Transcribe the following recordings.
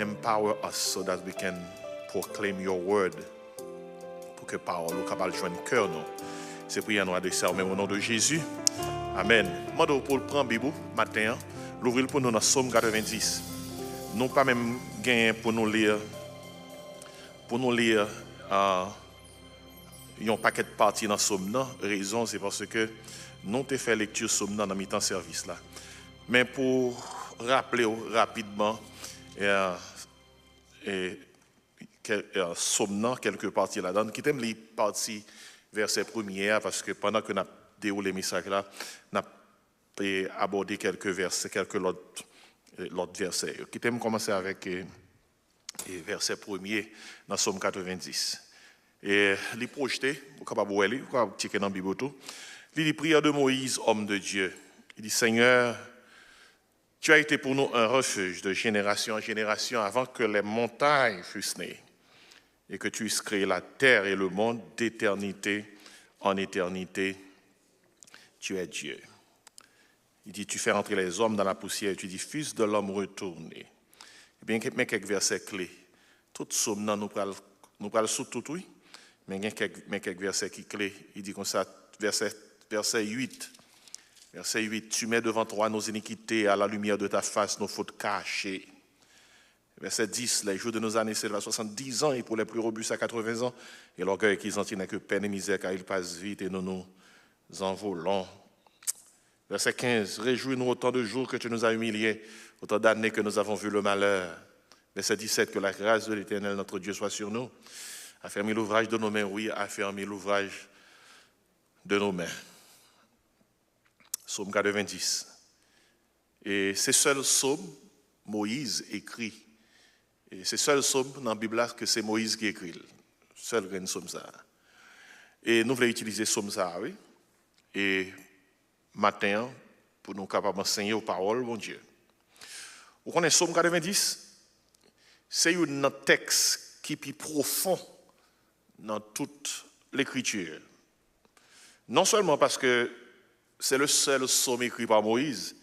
empower us so that we can proclaim your word. Pour que parole soit capable de joindre cœur nous. C'est prière nous adresser au nom de Jésus. Amen. Moi pour le prendre Bible matin, l'ouvrir pour nous dans Somme 90. Non pas même gagner pour nous lire un paquet de parties dans Somme non, raison c'est parce que nous avons fait lecture Somme dans mi-temps service là. Mais pour rappeler rapidement Somme quelques parties là-dedans, qui t'aime les parties verset premier parce que pendant que nous avons déroulé le message là, nous avons abordé quelques versets, quelques autres versets. Qui t'aime commencer avec verset premier dans Somme 90. Et les projeter, vous capable voir, vous capable checker dans la Bible tout. Il dit prière de Moïse, homme de Dieu. Il dit Seigneur, tu as été pour nous un refuge de génération en génération avant que les montagnes fussent nées et que tu eusses créé la terre et le monde d'éternité en éternité. Tu es Dieu. Il dit tu fais entrer les hommes dans la poussière et tu dis fils de l'homme retourné. Eh bien, mais quelques versets clés. Tout somme nous parle sous tout, oui. Mais il y a quelques versets qui clés. Il dit comme ça, verset 8. Verset 8, tu mets devant toi nos iniquités, à la lumière de ta face, nos fautes cachées. Verset 10, les jours de nos années s'élèvent à 70 ans et pour les plus robustes à 80 ans. Et l'orgueil qu'ils en tiennent que peine et misère car ils passent vite et nous nous envolons. Verset 15, réjouis-nous autant de jours que tu nous as humiliés, autant d'années que nous avons vu le malheur. Verset 17, que la grâce de l'Éternel, notre Dieu, soit sur nous. Affermis l'ouvrage de nos mains, oui, affermis l'ouvrage de nos mains. Psaume 90. Et c'est seul psaume, Moïse écrit. Et c'est seul psaume dans la Bible que c'est Moïse qui écrit. Seul grand psaume ça. Et nous voulons utiliser psaume ça, oui. Et matin, pour nous capables d'enseigner aux paroles, mon Dieu. Vous connaissez psaume 90? C'est un texte qui est plus profond dans toute l'écriture. Non seulement parce que c'est le seul psaume écrit par Moïse,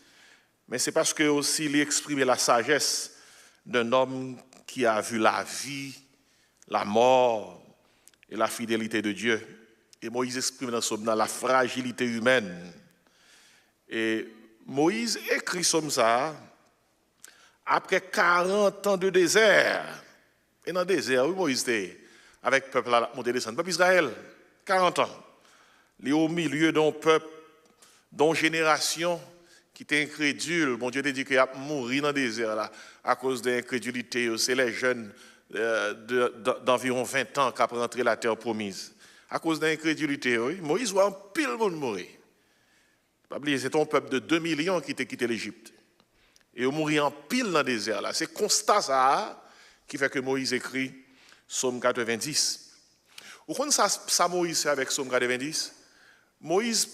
mais c'est parce que aussi il exprime la sagesse d'un homme qui a vu la vie, la mort et la fidélité de Dieu. Et Moïse exprime dans ce psaume la fragilité humaine. Et Moïse écrit comme ça après 40 ans de désert. Et dans le désert, oui, Moïse était avec le peuple à monter descendre. Le peuple Israël, 40 ans. Il est au milieu d'un peuple, d'une génération qui était incrédule. Mon Dieu t'a dit qu'il a mouru dans le désert là, à cause de l'incrédulité. C'est les jeunes d'environ 20 ans qui ont rentré la terre promise. À cause de l'incrédulité, oui. Moïse voit un pile monde mourir. C'est ton peuple de 2 millions qui t'a quitté l'Égypte. Et il mourit en pile dans le désert là. C'est constat ça qui fait que Moïse écrit Psaume 90. Vous connaissez ça Moïse fait avec Psaume 90? Moïse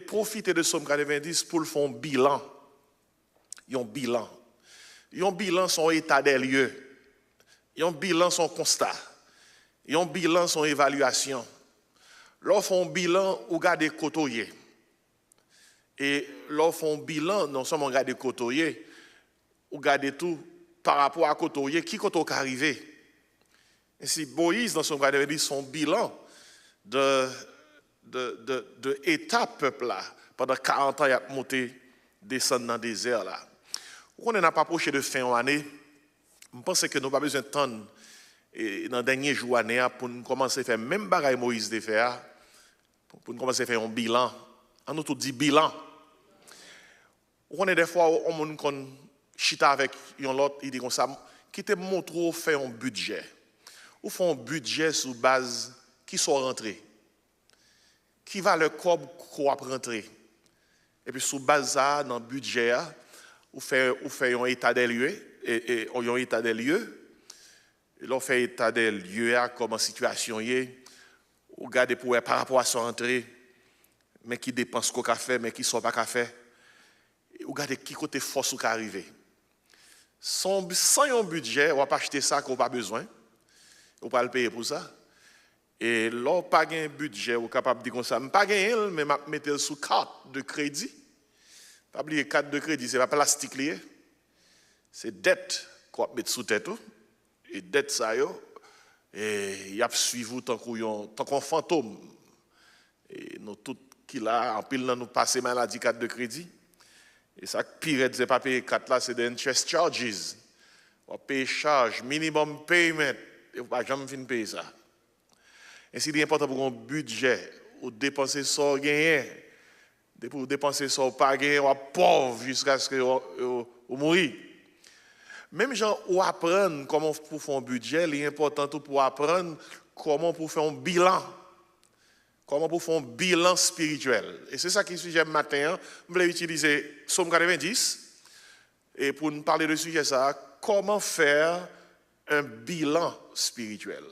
profite de Psaume 90 pour le faire un bilan. Un bilan son état des lieux. Un bilan son constat. Un bilan son évaluation. Lorsqu'on fait un bilan, on regarde côtoyer. Et lorsqu'on fait un bilan, non seulement on regarde côtoyer, on regarde tout par rapport à côtoyer, qui côté est arrivé. Et si Moïse, dans son cadre, dit son bilan de étape peuple là, pendant 40 ans, il a monté, descendre dans le désert là. On n'a pas approché de fin d'année. Je pense que nous n'avons pas besoin de temps dans les derniers jours d'année pour nous commencer à faire même bagaille Moïse de faire, pour nous commencer à faire un bilan. On nous tout dit bilan. On est des fois, on chita avec l'autre, il dit comme ça, qui te montre faire un budget. Ou font un budget sur base qui sont rentrés. Qui va le corps qu'on a rentré. Et puis sur base ça, dans le budget, ou fait un état des lieux, et on un état des lieux. Et l'on fait état des lieux, comment situation est, ou regarder pour par rapport à son entrée, mais qui dépense qu'au café, mais qui ne sort pas café. Ou regarder qui côté force ou arrivé. Sans un budget, on va pas acheter ça qu'on n'a pas besoin. On va le payer pour ça. Et là, pas un budget, on est capable de dire comme ça, pas un mais mettre sous carte de crédit. Pas oublier carte de crédit, c'est pas plastique lié. C'est dette qu'on mettre sous tête et dette ça yo et y a suivi tant qu'on fantôme et nous tout qui là en pile nous passer maladie carte de crédit et ça pire c'est pas payer carte là c'est des interest charges on paye charge minimum payment et pas jamais fin payer ça et c'est important pour un budget ou dépenser sans gagner pour dépenser sans pas gagner ou pauvre jusqu'à ce que ou mourir. Même gens ou apprendre comment pour faire un budget, il est important pour apprendre comment pour faire un bilan. Comment pour faire un bilan spirituel. Et c'est ça qui est le sujet matin. Je vais utiliser Psaume 90 et pour nous parler de ce sujet ça, comment faire un bilan spirituel.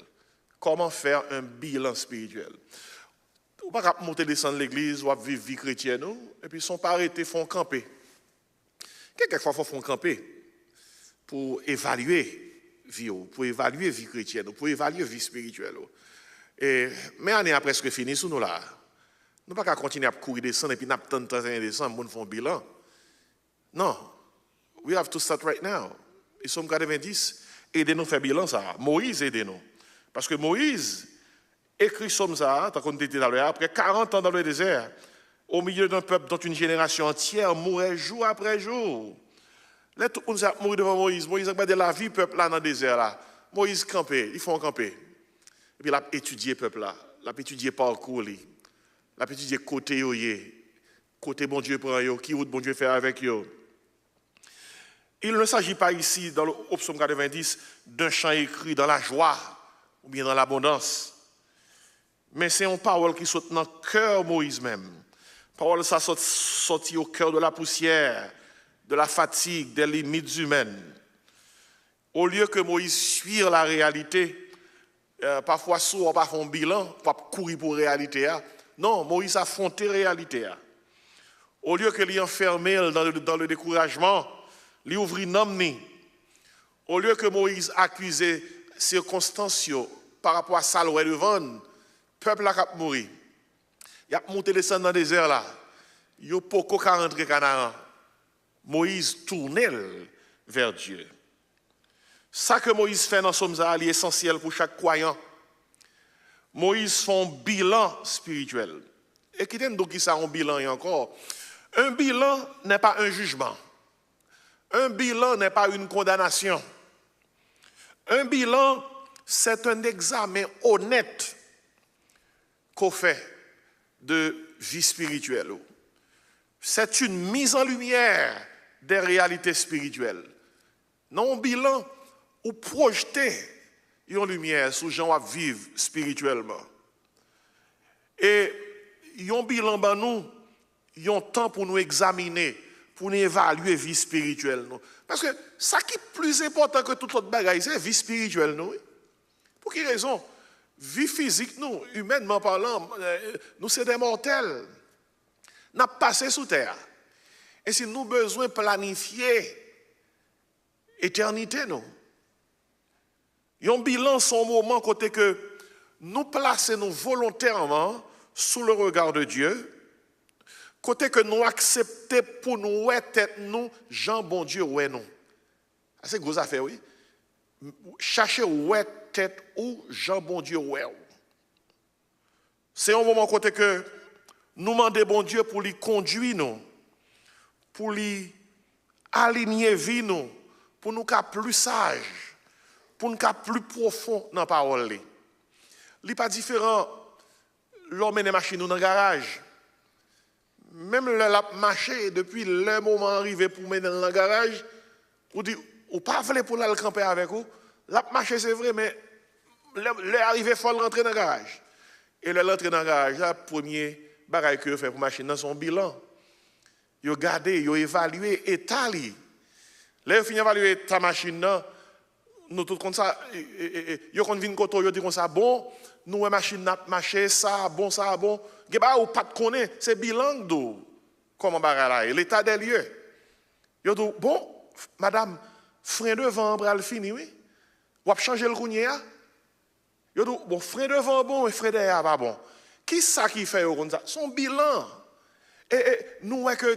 Comment faire un bilan spirituel. Ou pas monter descendre l'église ou vivre vie chrétienne et puis sont pas arrêtés font camper. Quelquefois faut font camper pour évaluer vie, pour évaluer vie chrétienne, pour évaluer vie spirituelle. Et mais année a presque fini sous nous là. Nous pas qu'à continuer à courir descendre et puis n'attendre 31 décembre pour faire un bilan. Non. We have to start right now. Et Psaume 90 aidez-nous faire bilan ça. Moïse aidez-nous. Parce que Moïse écrit Psaume ça, tant qu'on était tout à l'heure, après 40 ans dans le désert, au milieu d'un peuple dont une génération entière mourait jour après jour. Là, tout le monde a mouru devant Moïse. Moïse a regardé la vie peuple là dans le désert là. Moïse campé, ils font camper. Et puis il a étudié peuple là, il a étudié parcours il a étudié côté côté bon Dieu prend yo, qui route bon Dieu fait avec yo. Il ne s'agit pas ici dans le Psaume 90 d'un chant écrit dans la joie ou bien dans l'abondance. Mais c'est une parole qui saute dans le cœur Moïse même. Parole ça sorti au cœur de la poussière, de la fatigue, des limites humaines. Au lieu que Moïse suive la réalité, parfois sourd, parfois un bilan, pas courir pour la réalité. Non, Moïse a affronté la réalité. Au lieu que l'y enfermer dans le découragement, l'y ouvrir nomni. Au lieu que Moïse accusait circonstances par rapport à ça, devant, le peuple a mouru. Il a monté descendre dans le désert là. Il n'y a pas qu'à rentrer Canaan. Moïse tournait vers Dieu. Ça que Moïse fait dans Psaume est essentiel pour chaque croyant. Moïse fait un bilan spirituel. Et qui donc qui ça un bilan et encore. Un bilan n'est pas un jugement. Un bilan n'est pas une condamnation. Un bilan, c'est un examen honnête qu'on fait de vie spirituelle. C'est une mise en lumière des réalités spirituelles. Non, un bilan ou projeter une lumière sur gens qui vivent spirituellement. Et un bilan ben nous, un temps pour nous examiner, pour nous évaluer la vie spirituelle. Parce que ça qui est plus important que tout autre bagage, c'est la vie spirituelle. Nous. Pour quelle raison? Vie physique, nous, humainement parlant, nous sommes des mortels. Nous avons passé sous terre. Et si nous avons besoin de planifier l'éternité, nous. Un bilan, son moment, côté que nous plaçons volontairement sous le regard de Dieu, côté que nous acceptons pour nous être nous, Jean bon Dieu, ouais nous. C'est une grosse affaire, oui. Chercher ouais tête ou Jean bon Dieu, ouais. C'est un moment côté que nous demandons bon Dieu pour lui conduire nous, pour lui aligner vie nous, pour nous faire plus sages, pour nous faire plus profond dans la parole. Il n'est pas différent l'homme et les machines dans le garage. Même le marché, depuis le moment arrivé pour mener dans le garage, ou dit, ou pas voulez pour aller camper avec vous, la marché c'est vrai, mais l'arrivée, il faut rentrer dans le garage. Et l'entrée dans le garage, le premier bagage que vous faites pour la machine, dans son bilan. Vous regardez, vous évaluez l'état. Là, vous finissez d'évaluer ta machine, nous tous comme ça, vous venez de vous comme ça, bon, nous, la machine n'a pas marché, ça, bon, ça, bon. Ou pas de connaître, c'est bilan d'eau. Comment bagage là, l'état des lieux. Vous dites, bon, madame, frein devant, bras fini, oui. Vous avez changé le rounier. Vous dites, bon, frein devant, bon, et frein derrière, pas bon. Qui ça qui fait comme ça? Son bilan. Et nous, que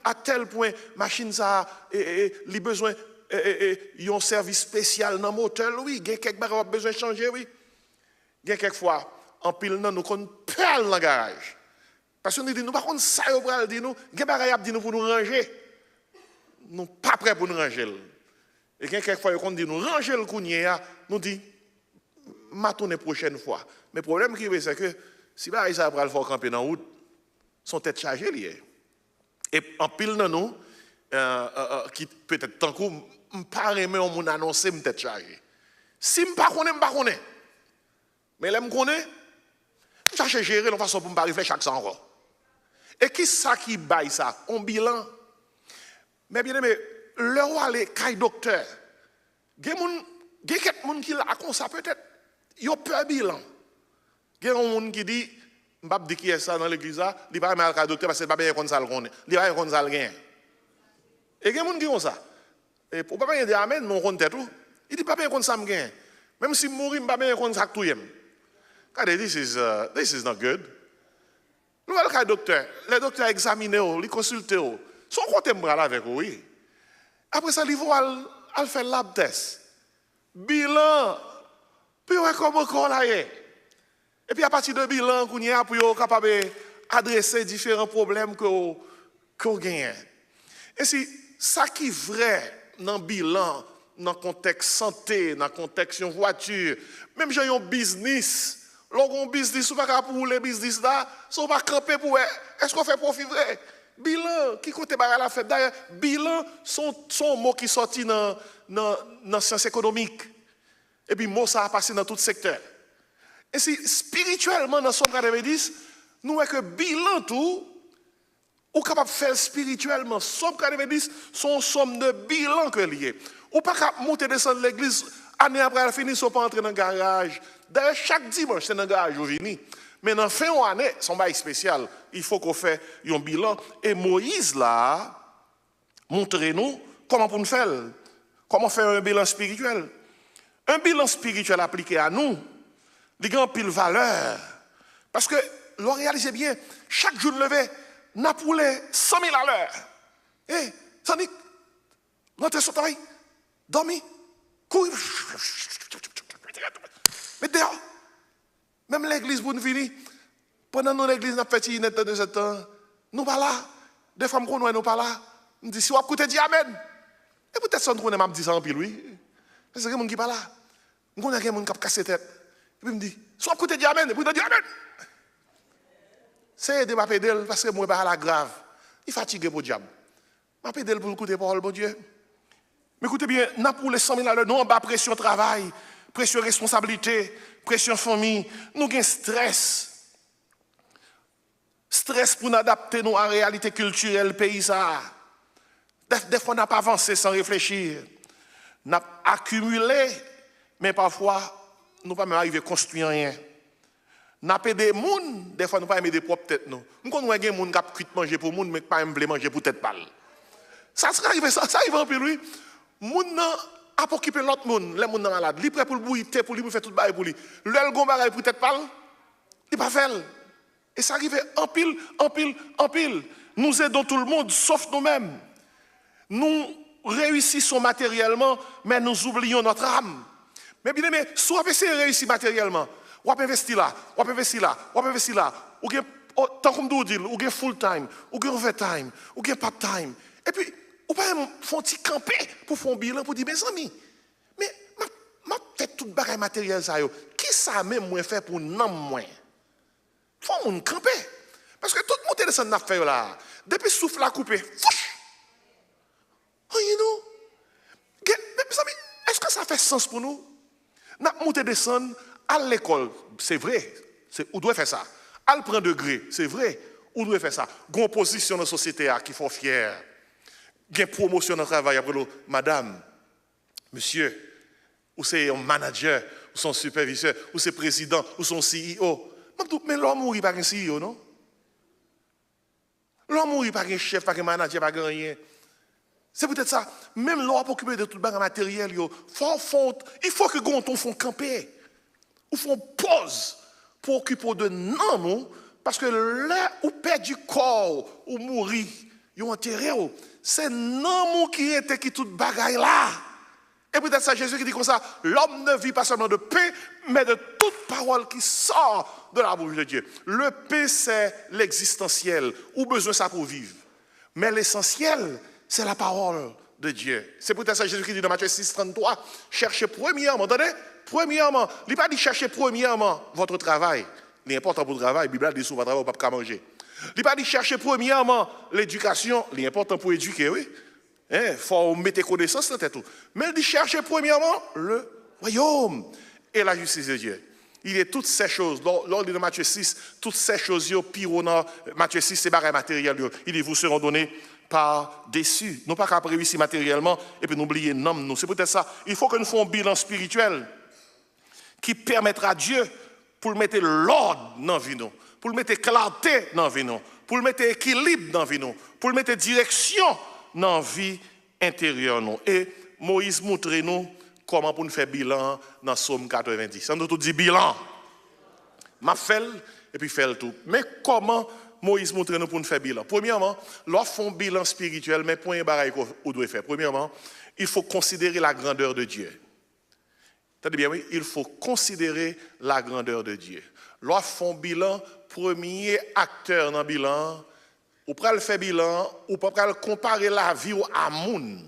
à tel point, machine ça, les besoins un service spécial dans le moteur, oui, il y a quelques barres qui ont besoin de changer, oui. Il y a quelques fois, en pile, nous qu'on perle dans le garage. Parce que nous disons, nous, par contre, ça, nous dit nous, il y a des barres qui nous pour nous ranger. Nous ne sommes pas prêts pour nous ranger. Et quelques fois, on dit, nous ranger le cougnier, nous dit, ma tournée prochaine fois. Mais le problème qui est, c'est que si bah, ça va le faire camper dans la route, son tête chargée liée. Et en pile dans nous, qui peut-être tant qu'on pas aimer on m'en annoncer me tête chargée. Si me pas connais. Mais là me connais, je cherche gérer de façon pour me pas arriver chaque fois encore. Et qui ça qui baille ça? On bilan. Mais bien aimé, le roi les caille docteur. Quelqu'un qui l'a comme ça peut-être. Yo peur bilan. Il y a un monde qui dit, je ne sais pas qui est ça dans l'église, il ne va pas mal docteur parce qu'il ne va pas bien comme ça le connaît. Il va bien comme ça le gagne. Et il y a un monde qui dit ça. Et pour ne pas bien dire amen, mon compte tout. Il dit pas bien comme ça me gagne. Même si je mouris, je ne vais pas bien comme ça tout. Regardez, this is not good. Le docteur, les docteurs examinent, ils consultent. Son compte est avec oui. Après ça, ils vont faire lab test. Bilan. Puis on est comme encore là. Et puis à partir de bilan, on est pour capable adresser différents problèmes qu'on gagne. Et si ça qui est vrai dans le bilan, dans le contexte santé, dans le contexte voiture, même j'ai un business, lorsqu'on business, on ne va pas pour les business là, on va camper pour est-ce qu'on fait profit vrai? Bilan, qui compte la fête d'ailleurs, bilan, son mot qui sorti dans la science économique. Et puis, mot ça a passé dans tout secteur. Et si spirituellement, dans Somme 90, nous voyons que bilan tout, ou capable de faire spirituellement. Somme 90, son somme de bilan que lié. Ou pas capable de monter descendre l'église, année après elle finit, on pas entrer dans le garage. D'ailleurs, chaque dimanche, c'est dans le garage où vini. Mais dans la fin de l'année, c'est un spécial. Il faut qu'on fasse un bilan. Et Moïse, là, montre-nous comment pour nous faire. Comment faire un bilan spirituel. Un bilan spirituel appliqué à nous, il a une pile valeur. Parce que, l'on réalise bien, chaque jour de lever, n'a pour les 100 000 à l'heure. Eh, ça dit, rentrez sur le travail, dormez, courir. Mais dehors, même l'église pour nous finir, pendant que l'église n'a pas fait net de 7 ans, nous pas là. Des femmes qu'on nous pas là. On dit, si on a écouté, dit Amen. Et peut-être ça nous m'a dit ça en pile, oui. Parce que quelqu'un qui pas là. On connaît quelqu'un qui a cassé la tête. Et puis il me dit, si on a écouté, dit Amen. Et puis il dit Amen. C'est de m'appeler d'elle parce que moi, je suis la grave. Il est fatigué pour le diable. Je m'appelle d'elle pour écouter parole, bon Dieu. Mais écoutez bien, nous pour les 100 000 à l'heure, nous en bas pression travail, pression responsabilité, pression famille, nous avons stress. Stress pour nous adapter nous à la réalité culturelle pays. Des fois, on n'a pas avancé sans réfléchir. On a accumulé, mais parfois, nous ne pouvons pas arriver à construire rien. Nous avons des gens, des fois, nous ne pouvons pas aimer des propres têtes. Nous avons des gens qui ont manger pour les gens, mais qui ne peuvent pas manger pour tête pâle. Ça arrive, ça arrive un peu, lui. Les gens a occupé l'autre monde, les gens sont malades. Ils sont prêts pour le bouillir, pour lui, faire tout le bail pour lui. Le gon bagaille pour tête pâle, il pas fait. Et ça arrive en pile, en pile, en pile. Nous aidons tout le monde, sauf nous-mêmes. Nous réussissons matériellement, mais nous oublions notre âme. Mais bien aimé, soit on essaie de réussir matériellement, on va investir là, on va investir là, on va investir là. Ou tant comme nous dit, ou full time, ou overtime, ou part time. Et puis, ou pas font petit camper pour faire un bilan pour dire mes amis. Mais m'a fait tout bagage matériel ça yo. Qui ça même moi fait pour non moins? Faut mon camper. Parce que tout le monde descend n'a fait là. Depuis souffle la coupé. Oh, you know. Mes amis, est-ce que ça fait sens pour nous? N'a monter descendre à l'école, c'est vrai. On doit faire ça. À le prendre degré, c'est vrai. On doit faire ça. Gon position dans la société qui font fier. Gain promotion dans le travail après le madame, monsieur, ou c'est un manager, ou son superviseur, ou c'est président, ou son CEO. Mais l'homme mourit pas un CEO, non? L'homme mourit pas un chef, pas un manager, pas rien. C'est peut-être ça. Même l'homme pour occuper de tout le bagage matériel, il faut que Gonton font camper. Ou font pause pour occuper de non, parce que là où perd du corps, ou mourir, Ils ont enterré. C'est non qui était qui toute bagaille là. Et peut-être ça Jésus qui dit comme ça, l'homme ne vit pas seulement de paix, mais de toute parole qui sort de la bouche de Dieu. Le paix, c'est l'existentiel, ou besoin ça pour vivre. Mais l'essentiel, c'est la parole de Dieu. C'est peut-être ça Jésus qui dit dans Matthieu 6, 33, cherchez premièrement, entendez? Premièrement, il n'a pas dit cherchez premièrement votre travail. L'important pour le travail, la Bible dit souvent, travail, on ne peut pas manger. Il n'a pas dit chercher premièrement l'éducation, l'important pour éduquer, oui. Il faut mettre connaissance dans tête. Mais il dit chercher premièrement le royaume et la justice de Dieu. Il est toutes ces choses, lors de Matthieu 6, toutes ces choses, Matthieu 6, c'est barré matériel. Il dit, vous seront donnés par-dessus. Non pas qu'à réussir matériellement et puis n'oublier nous. C'est peut-être ça. Il faut que nous fassions un bilan spirituel qui permettra à Dieu pour mettre l'ordre dans la vie, pour mettre clarté dans la vie, pour mettre équilibre dans la vie, pour mettre direction dans la vie intérieure. Et Moïse montre nous comment pour nous faire bilan dans Somme 90. On nous tout dit bilan. Ma fait et puis fait le tout. Mais comment Moïse montre nous pour nous faire bilan? Premièrement, lorsqu'on fait un bilan spirituel, mais point barrage qu'on doit faire. Premièrement, il faut considérer la grandeur de Dieu. Entendez bien, oui? Il faut considérer la grandeur de Dieu. Lorsqu'on fait un bilan, premier acteur dans le bilan, ou pas le faire bilan, ou pas le comparer la vie à monde.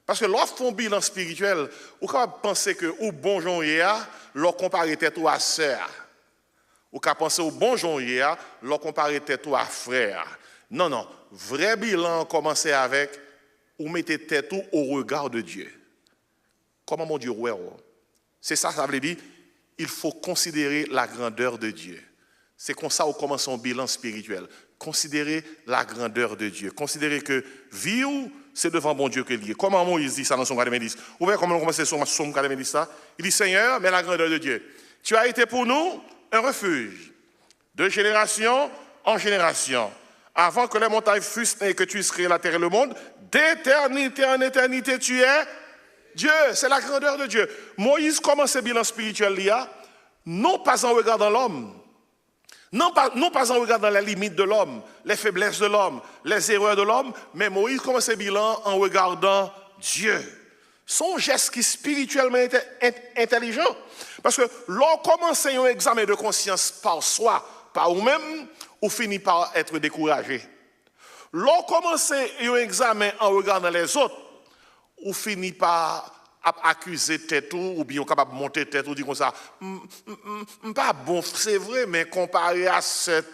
Parce que lorsqu'on fait un bilan spirituel, ou quand penser que ou bon jour hier, l'on comparer tête ou à sœur. Ou quand penser au bon jour hier, l'on comparer tête ou à frère. Non, vrai bilan commencer avec ou mettez tête ou au regard de Dieu. Comment mon Dieu ouais. C'est ça veut dire, il faut considérer la grandeur de Dieu. C'est comme ça qu'on commence son bilan spirituel. Considérer la grandeur de Dieu. Considérer que vivre, c'est devant bon Dieu que lié. Comment Moïse dit ça dans son 90? Vous voyez comment on commence son 90 ça? Il dit, Seigneur, mais la grandeur de Dieu. Tu as été pour nous un refuge, de génération en génération. Avant que les montagnes fussent et que tu eussent créé la terre et le monde, d'éternité en éternité, tu es Dieu. C'est la grandeur de Dieu. Moïse commence le bilan spirituel, non pas en regardant l'homme, non pas en regardant les limites de l'homme, les faiblesses de l'homme, les erreurs de l'homme, mais Moïse commence le bilan en regardant Dieu. Son geste qui spirituellement est intelligent. Parce que l'on commence un examen de conscience par soi, par vous-même, ou finit par être découragé. L'on commence un examen en regardant les autres, ou finit par accuser tête ou bien capable de monter tête ou dire comme ça, pas bon, c'est vrai, mais comparé à cette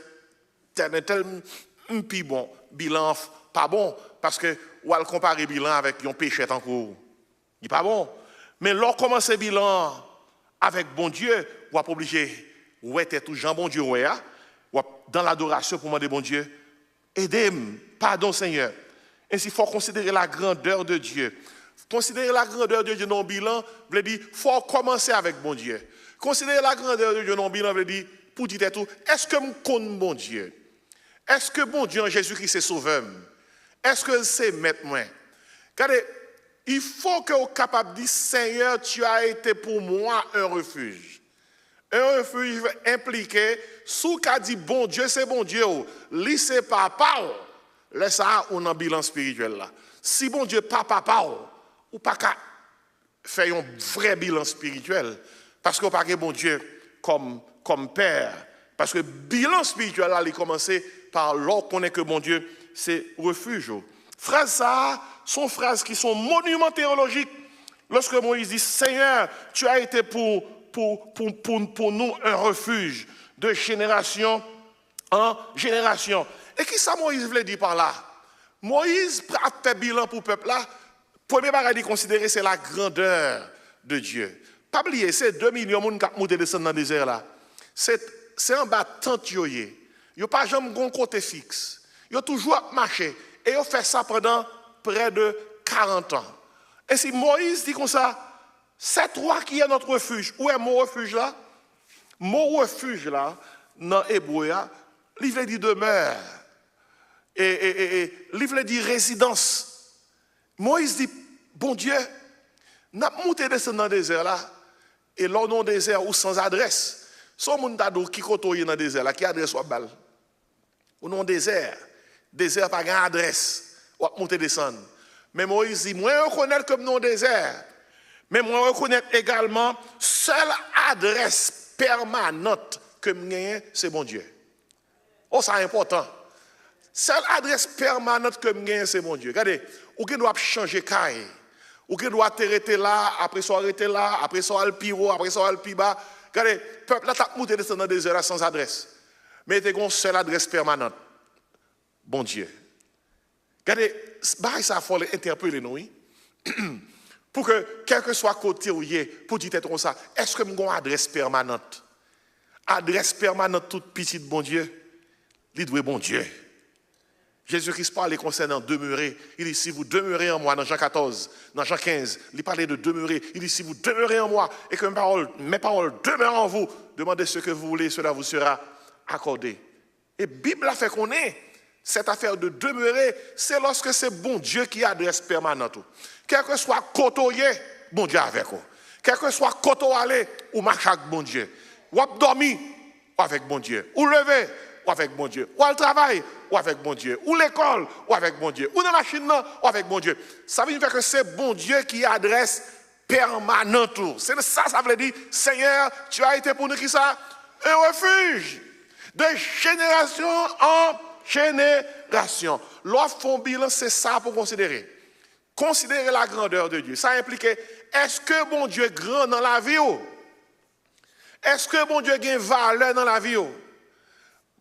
tel, puis bon, bilan pas bon, parce que ou elle comparer bilan avec un péché en cours. Il n'est pas bon. Mais lorsqu'on commence le bilan avec bon Dieu, on est obligé, ouais, t'es tout Jean bon Dieu, ouais, dans l'adoration pour demander bon Dieu, aidez-moi, pardon Seigneur. Ainsi, il faut considérer la grandeur de Dieu. Considérer la grandeur de Dieu dans le bilan, veut dire, il faut commencer avec bon Dieu. Considérer la grandeur de Dieu dans le bilan, veut dire, pour dire tout, est-ce que je connais bon Dieu? Est-ce que bon Dieu en Jésus-Christ est sauveur? Est-ce que c'est maître moi? Regardez, il faut que vous soyez capable de dire, Seigneur, tu as été pour moi un refuge. Un refuge impliqué, sous qu'a dit bon Dieu, c'est bon Dieu. Lycée papa, laisse ça, on a un bilan spirituel là. Si bon Dieu, papa, ou pas qu'à faire un vrai bilan spirituel, parce qu'on pas que bon Dieu comme père. Parce que le bilan spirituel là, il commence par l'ordre qu'on est que bon Dieu, c'est refuge. Phrases ça, sont phrases qui sont monuments théologiques. Lorsque Moïse dit, Seigneur, tu as été pour nous un refuge de génération en génération. Et qui ça Moïse voulait dire par là? Moïse a fait bilan pour le peuple là. Premier bagage à considérer, c'est la grandeur de Dieu. Pas oublier, c'est 2 millions de gens qui montent descendre dans le désert là. C'est en bas tant yoyé. Ils n'ont pas jamais un côté fixe. Ils ont toujours marché. Et ils ont fait ça pendant près de 40 ans. Et si Moïse dit comme ça, c'est toi qui es notre refuge. Où est mon refuge là? Mon refuge là, dans l'hébreu, il veut dire demeure. Et il veut dire résidence. Moïse dit, bon Dieu, n'a pas monté descendre dans le désert là, et là dans le désert ou sans adresse. Son monde qui côtoie dans le désert là, qui adresse au bal. Ou dans le désert, Désert pas gain adresse. Ou monter descendre. Mais Moïse dit, moi reconnaître comme non désert. Mais moi reconnaître également seule adresse permanente que je c'est bon Dieu. Oh, c'est important. Seule adresse permanente que je c'est mon Dieu. Regardez, ou qui doit changer caille. Ou qui doit t'arrêter là, après ça arrêter là, après ça le piro, après ça le piba. Regardez, peuple là t'a monté descendre dans des heures sans adresse. Mais t'es une seule adresse permanente. Bon Dieu. Regardez, ça faut interpeller nous. Pour que, quel que soit côté où il est, pour dire comme ça, est-ce que nous avons une adresse permanente? Adresse permanente toute petite, bon Dieu. Il doit bon Dieu. Jésus-Christ parle concernant demeurer. Il dit, si vous demeurez en moi, dans Jean 14, dans Jean 15, il parlait de demeurer. Il dit, si vous demeurez en moi et que mes paroles demeurent en vous, demandez ce que vous voulez, cela vous sera accordé. Et la Bible a fait qu'on est. Cette affaire de demeurer, c'est lorsque c'est bon Dieu qui adresse permanente. Quel que soit côté, bon Dieu avec vous. Quel que soit côté aller, ou marche avec bon Dieu. Ou dormir, ou avec bon Dieu. Ou lever, ou avec bon Dieu. Ou al travail, ou avec bon Dieu. Ou l'école, ou avec bon Dieu. Ou dans la machine, ou avec bon Dieu. Ça veut dire que c'est bon Dieu qui adresse permanente. C'est ça, ça veut dire, Seigneur, tu as été pour nous qui ça? Un refuge de génération en génération. L'offre font bilan, c'est ça pour considérer. Considérer la grandeur de Dieu. Ça implique, est-ce que bon Dieu est grand dans la vie? Est-ce que bon Dieu a une valeur dans la vie?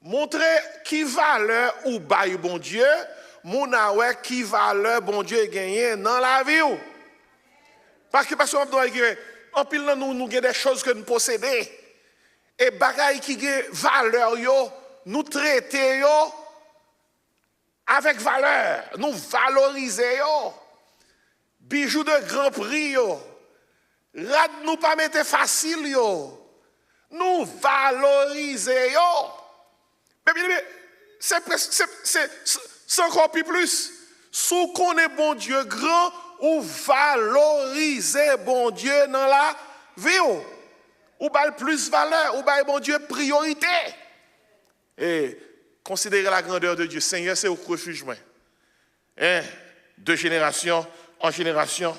Montrer qui valeur ou bail bon Dieu, mon aoué qui valeur bon Dieu gagné dans la vie. Parce que en pile nous avons des choses que nous possédons. Et bagaille qui ont valeur, nous traitons avec valeur, nous valorisons. Bijoux de grand prix, rad nous pas mettre facile, nous valorisons. Mais c'est encore plus. Si on est bon Dieu grand, ou valoriser bon Dieu dans la vie, ou bail plus valeur, ou bail bon Dieu priorité. Et considérer la grandeur de Dieu, Seigneur, c'est au refuge. De génération en génération,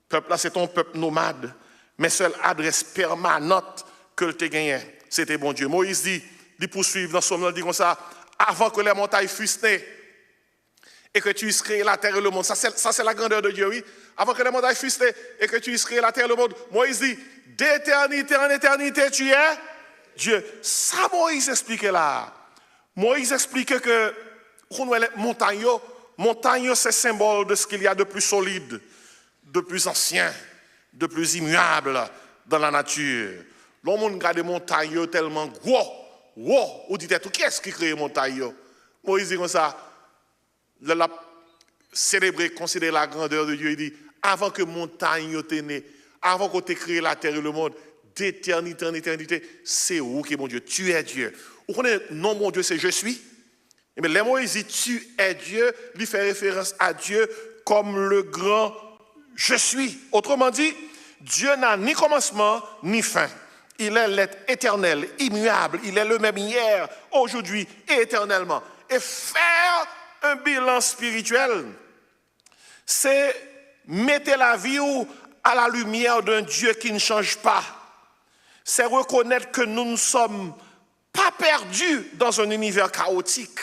peuple là, c'est ton peuple nomade, mais seule adresse permanente que tu as gagnée, c'était bon Dieu. Moïse dit, il poursuit dans son nom, il dit comme ça, avant que les montagnes fussent nées, et que tu eusses créé la terre et le monde. Ça, c'est la grandeur de Dieu, oui. Avant que les montagnes fussent nées, et que tu eusses créé la terre et le monde. Moïse dit, d'éternité en éternité, tu es Dieu. Ça, Moïse expliquait là. Moïse expliquait que, montagne, c'est symbole de ce qu'il y a de plus solide, de plus ancien, de plus immuable dans la nature. L'homme regarde des montagnes tellement gros, ou dit tout, qui est-ce qui crée les montagnes? Moïse dit comme ça, il a célébré, considéré la grandeur de Dieu, il dit, avant que montagne t'ait né, avant que tu aies créé la terre et le monde, d'éternité en éternité, c'est où qui est mon Dieu? Tu es Dieu. Vous connaissez, non, mon Dieu, c'est je suis. Mais les Moïse dit, tu es Dieu, lui fait référence à Dieu comme le grand je suis. Autrement dit, Dieu n'a ni commencement ni fin. Il est l'être éternel, immuable. Il est le même hier, aujourd'hui et éternellement. Et faire un bilan spirituel, c'est mettre la vie à la lumière d'un Dieu qui ne change pas. C'est reconnaître que nous ne sommes pas perdus dans un univers chaotique,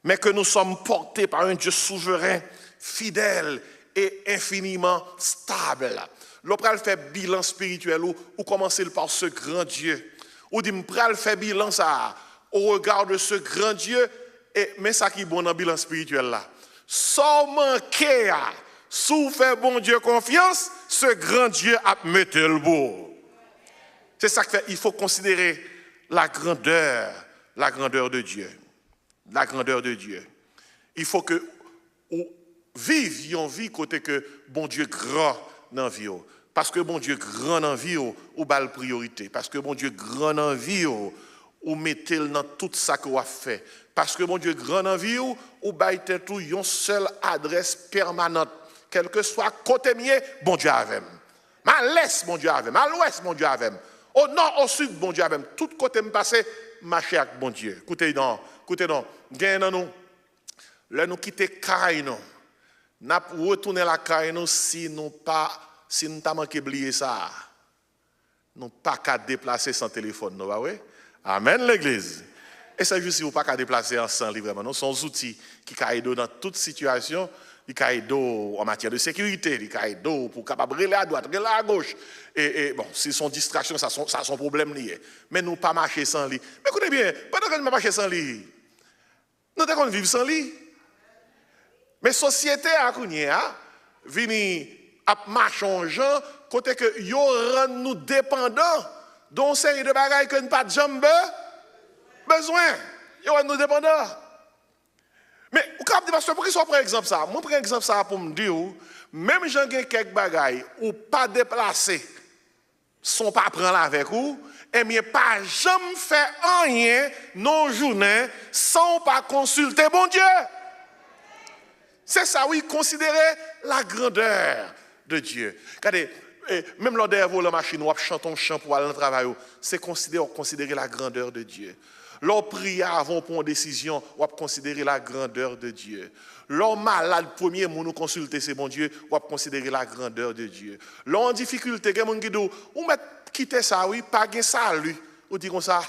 mais que nous sommes portés par un Dieu souverain, fidèle et infiniment stable. L'opéra fait bilan spirituel ou commencer par ce grand Dieu. Ou dit m'pral fait bilan ça au regard de ce grand Dieu et mais ça qui est bon dans bilan spirituel là. Sans manquer, sous fait bon Dieu confiance, ce grand Dieu a mettre le beau. C'est ça que fait, il faut considérer la grandeur de Dieu. La grandeur de Dieu. Il faut que vivions vie côté que bon Dieu grand dans la vie. Parce que bon Dieu grand dans la vie, ou bal priorité. Parce que bon Dieu grand dans la vie, ou mettez dans tout ça que vous avez fait. Parce que bon Dieu grand dans la vie, ou baille tout une seule adresse permanente. Quel que soit côté mieux, bon Dieu avec. À l'est, bon Dieu avec. À l'ouest, bon Dieu avec. Au nord, au sud, bon Dieu avec. Tout côté me passer, marcher avec bon Dieu. Écoutez donc, gagnez dans nous. là nous quitter caille nous n'a retourner la caille nous si nous t'as manqué oublier ça. Nous pas qu'à déplacer sans téléphone, nous, oui? Amen, l'église. Et c'est juste si vous pas qu'à déplacer sans livre, vraiment. Nous sommes outils qui aident dans toute situation, qui aident en matière de sécurité, qui aident pour capable reler à droite, reler à gauche. Et bon, si son distraction, ça a son problème lié. Mais nous pas marcher sans lui. Mais écoutez bien, pendant que nous marcher sans lui, nous devons vivre sans lui. Mais société à Kounia, vini à marcher en gens, côté que yo rend nous dépendants d'une série de bagages que nous pas jamais besoin. Yo rend nous dépendants. Mais vous captez dire parce que pour qui soit par exemple ça, moi prends exemple ça pour me dire même j'en gagne quelques bagages ou pas déplacer sont pas prendre avec vous, et bien pas jamais faire rien non journée sans pas consulter bon Dieu. C'est ça, oui, considérer la grandeur de Dieu. Regardez, même lors de la machine, on chante un chant pour aller dans le travail, c'est considérer la grandeur de Dieu. Lors prière avant pour une décision, on considérer la grandeur de Dieu. Lors malade, premier mot nous consulter, c'est bon Dieu, on considérer la grandeur de Dieu. Lors en difficulté, quelqu'un qui dit, on met quitter ça, oui, pas gain salut. On dit comme ça,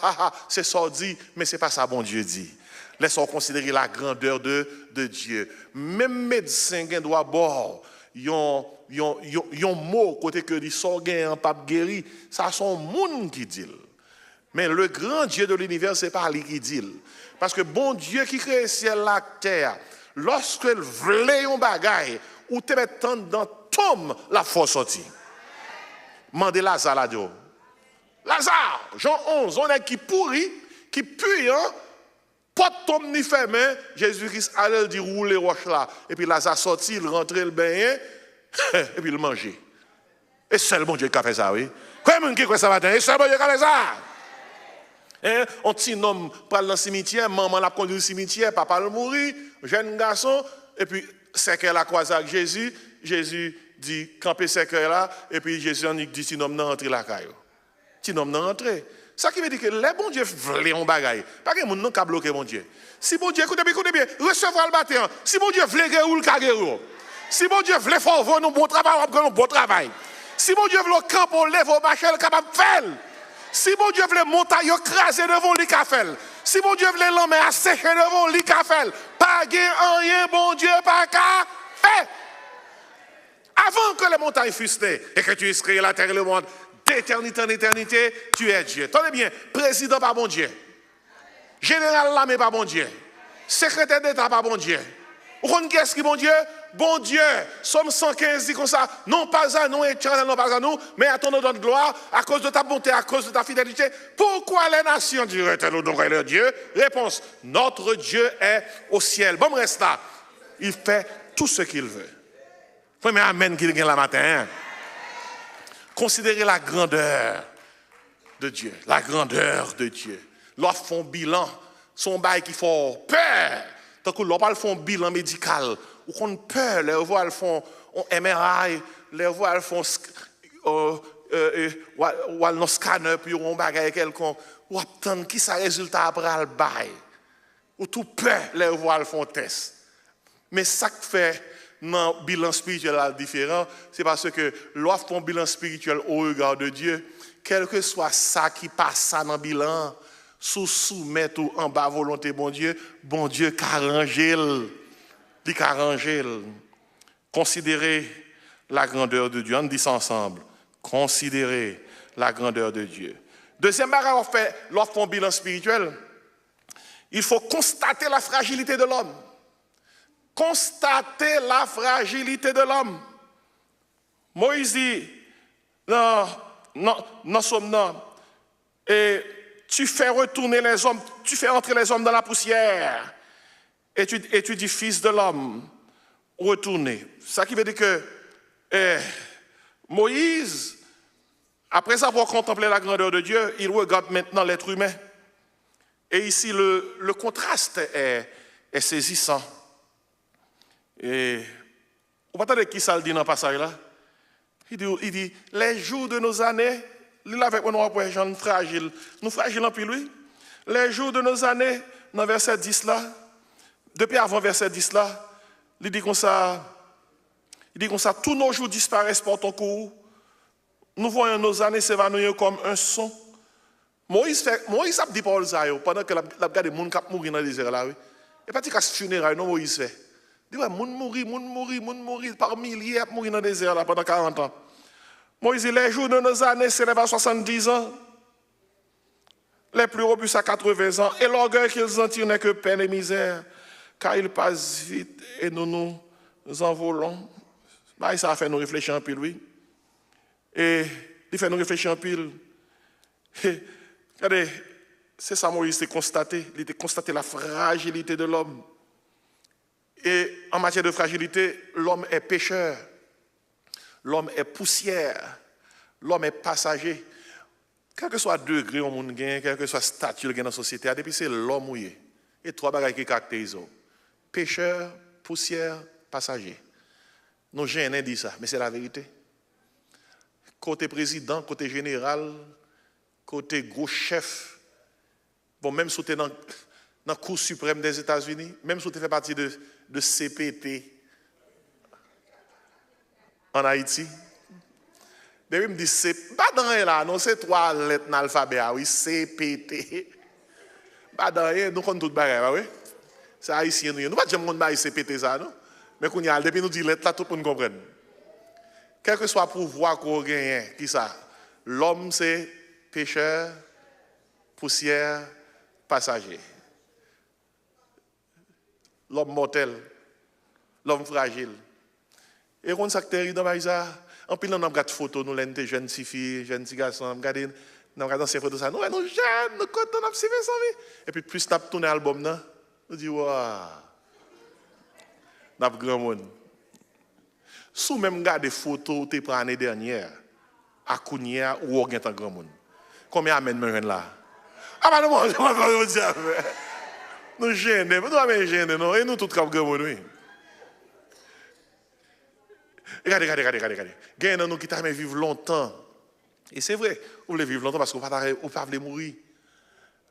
c'est ça dit, mais c'est pas ça bon Dieu dit. Laissons considérer la grandeur de Dieu. Même médecin qui doit boire, yon mot côté que dit sort gain pas guéri, ça son monde qui dit. Mais le grand Dieu de l'univers c'est pas lui qui dit. Parce que bon Dieu qui crée ciel la terre, lorsque il voulait un bagaille ou te mettre dans tombe la force sortie. Mandez Lazare là dedans. Lazare, Jean 11, on est qui pourri, qui puant. Pas de tombe ni fermé, Jésus-Christ allait dire rouler roche là. Et puis Lazare sorti, il rentrait le bain, et puis il mangeait. Et c'est le bon Dieu qui a fait ça, oui. Comment qui fait ça matin? Et c'est le bon Dieu qui a fait ça. Un petit homme parle dans le cimetière, maman l'a conduit au cimetière, papa le mourit, jeune garçon, et puis c'est qu'elle a croisé avec Jésus. Jésus dit, campez ce cœur là, et puis Jésus en dit, petit homme n'a rentré la caille. Petit homme n'a rentré. Ça qui veut dire que les bons dieux veulent un bagaille. Pas que les gens n'ont bloqué mon Dieu. Si bon Dieu, écoutez bien, recevoir le matin. Si bon Dieu veut guérir ou le guérir. Si bon Dieu veut faire voir nous bon travail, on va bon travail. Si bon Dieu veut le camp pour lever au marché, il est capable de faire. Si bon Dieu veut monter, il écraser devant lui qu'a fait. Si bon Dieu veut l'homme assécher devant lui qu'a fait. Pas rien, bon Dieu, pas qu'à faire. Avant que les montagnes fussent et que tu aies créé la terre et le monde, d'éternité en éternité, tu es Dieu. Tenez bien, président pas bon Dieu. Général l'armée pas bon Dieu. Secrétaire d'État pas bon Dieu. Vous connaissez qu'est-ce qui bon Dieu? Bon Dieu. Somme 115 dit comme ça, non pas à nous, éternel, non pas à nous, mais à ton nom de gloire, à cause de ta bonté, à cause de ta fidélité. Pourquoi les nations diraient-elles au nom de leur Dieu? Réponse, notre Dieu est au ciel. Bon, reste là. Il fait tout ce qu'il veut. Faut mais amen qu'il gagne la matin. Considérez la grandeur de Dieu. La grandeur de Dieu. Lorsqu'ils font bilan, son bail qui font peur. Tant que l'on font bilan médical, ou qu'on peur, les voix elles font MRI, les voix elles font un scanner, puis on bagaille quelqu'un, ou attendre qui ça résultat après le bail. Ou tout peur, les voix elles font test. Mais ça qui fait dans le bilan spirituel différent, c'est parce que lorsqu'on fait un bilan spirituel au regard de Dieu, quel que soit ça qui passe dans le bilan, sous soumettre ou en bas volonté bon Dieu qu'arranger, il qu'arranger. Considérez la grandeur de Dieu. On dit ça ensemble. Considérez la grandeur de Dieu. Deuxième bagage, lorsqu'on fait un bilan spirituel, il faut constater la fragilité de l'homme. Constater la fragilité de l'homme. Moïse dit, non, somme, et tu fais retourner les hommes, tu fais entrer les hommes dans la poussière. Et tu dis, fils de l'homme, retournez. Ça qui veut dire que Moïse, après avoir contemplé la grandeur de Dieu, il regarde maintenant l'être humain. Et ici, le contraste est saisissant. Et vous entendez qui ça le dit dans le passage là? Il dit, les jours de nos années, il avec moi, nous sommes fragiles. Nous fragiles en plus lui. Les jours de nos années, dans verset 10 là, Depuis avant verset 10 là, il dit comme ça, tous nos jours disparaissent par ton cours. Nous voyons nos années s'évanouir comme un son. Moïse a dit Paul ça pendant que la regarde les gens qui mourir dans le désert là, oui. Et pas dit qu'à ce funérail, non Moïse fait. Il dit ouais, moun mourir par milliers à mourir dans le désert là pendant 40 ans. Moïse dit les jours de nos années s'élèvent à 70 ans. Les plus robustes à 80 ans, et l'orgueil qu'ils en tirent n'est que peine et misère, car ils passent vite et nous nous envolons. Bah, ça a fait nous réfléchir un peu, oui. Et il fait nous réfléchir un peu. Regardez, c'est ça Moïse a constaté. Il a constaté la fragilité de l'homme. Et en matière de fragilité, l'homme est pécheur. L'homme est poussière. L'homme est passager. Quel que soit le degré où on gagne, quel que soit le statut dans la société, depuis c'est l'homme où il est. Et trois bagages qui caractérisent. Pécheur, poussière, passager. Nos gênés disent ça, mais c'est la vérité. Côté président, côté général, côté gros chef, bon, même si tu es dans la Cour suprême des États-Unis, même si tu fais partie de CPT en Haïti, mais me dit c'est pas dans rien là, non, c'est trois lettres dans l'alphabet, oui, CPT. Pas dans rien, nous connaissons tout bagarre, oui. C'est haïtien, nous pas jamais connaître CPT ça, non? Mais quand y a depuis nous dit lettres là, tout le monde comprend. Quel que soit le pouvoir qu'on gagne, qui ça? L'homme c'est pécheur, poussière, passager. L'homme mortel, l'homme fragile. Et quand ça terrible dans ça, en plus, on a regardé des photos, nous, les jeunes filles, jeunes garçons, on a regardé ces photos, nous, nous jeunes, nous contents, on a suivi ça. Et puis, plus on a tourné l'album, nous disons, waouh, on a grand monde. Si même regarde des photos que tu prends l'année dernière, à Kounia, ou au grand monde, combien amène là? Ah, bah non, je ne vais pas vous dire. Nous gênés, nous sommes gênés, non? Et nous, tous, grand monde, oui. Regardez. Gagne nous qui t'a vivre longtemps. Et c'est vrai, vous voulez vivre longtemps parce qu'on ne pas mourir.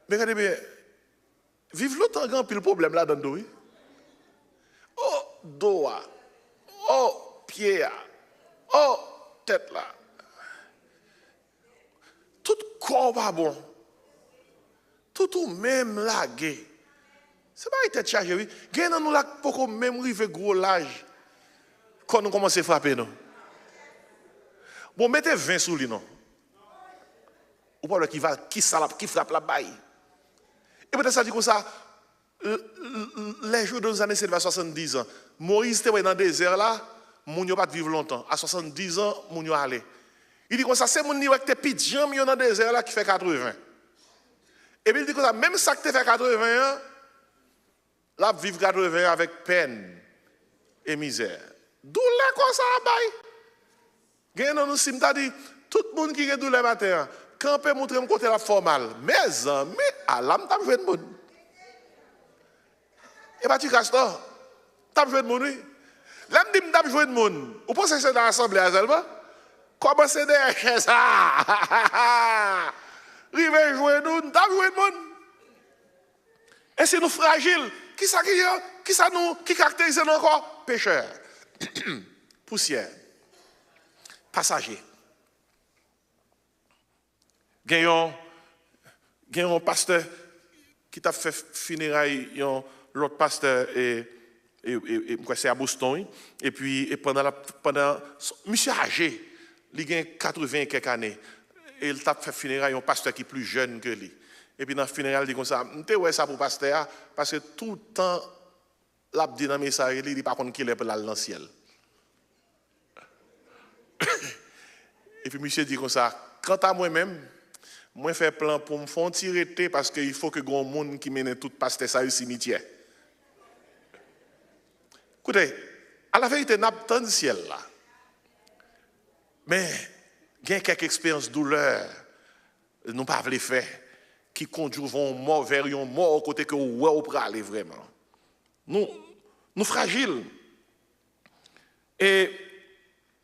Mais regardez bien, vivre longtemps, il y a un peu de problème là-dedans. Oui? Oh, dos, oh, pied, oh, tête là. Tout corps pas bon. Tout même là, gay. C'est pas une tête chargée, oui. Gagne nous là pour même arriver gros l'âge. Quand nous commençons à frapper, non? Bon, mettez 20 sous lui, non? Ou pas qui frappe la baille. Et peut-être ça dit comme ça, les jours de nos années, c'est à 70 ans. Moïse était dans le désert là, moun yo pas vivre longtemps. À 70 ans, moun yo allé. Il dit comme ça, c'est moun qui était petit jam dans le désert là qui fait 80. Et puis il dit comme ça, même ça qui fait 80 ans, là vivre 80 avec peine et misère. D'où les comme ça la baille. Gagne dans nous sim t'a dit tout le monde qui a douleur matin quand peut montrer mon côté la formal mes amis à l'âme t'a joué de monde. Et bah tu castor t'a joué de monde oui. L'âme dit t'a joué de monde. Ou pensez que c'est dans l'assemblée seulement? Comment c'est derrière ça? Rive jouer nous t'a joué de monde. Et c'est nous fragiles. Qui caractérise encore pécheur. Poussière, passager. Gagnons un pasteur qui t'a fait funérailles, l'autre pasteur et c'est à Boston. Et puis pendant monsieur âgé, il a 80 et quelques années. Et il t'a fait funérailles un pasteur qui est plus jeune que lui. Et puis dans le funérail, il dit comme ça, je ouais ça pour pasteur parce que tout le temps l'a dit dans le message, il dit pas contre qui est pour aller dans le ciel. Et puis monsieur dit comme ça, quant à moi-même, moi fais plan pour me faire tirer parce qu'il faut que grand monde qui mène tout pasteur ça au cimetière. Écoutez, à la vérité, n'a pas tant de ciel là. Mais il y a quelques expériences douleur, nous pas les faire, qui conduisent mort vers un mort au côté que vous pouvez aller vraiment. Nous fragiles. Et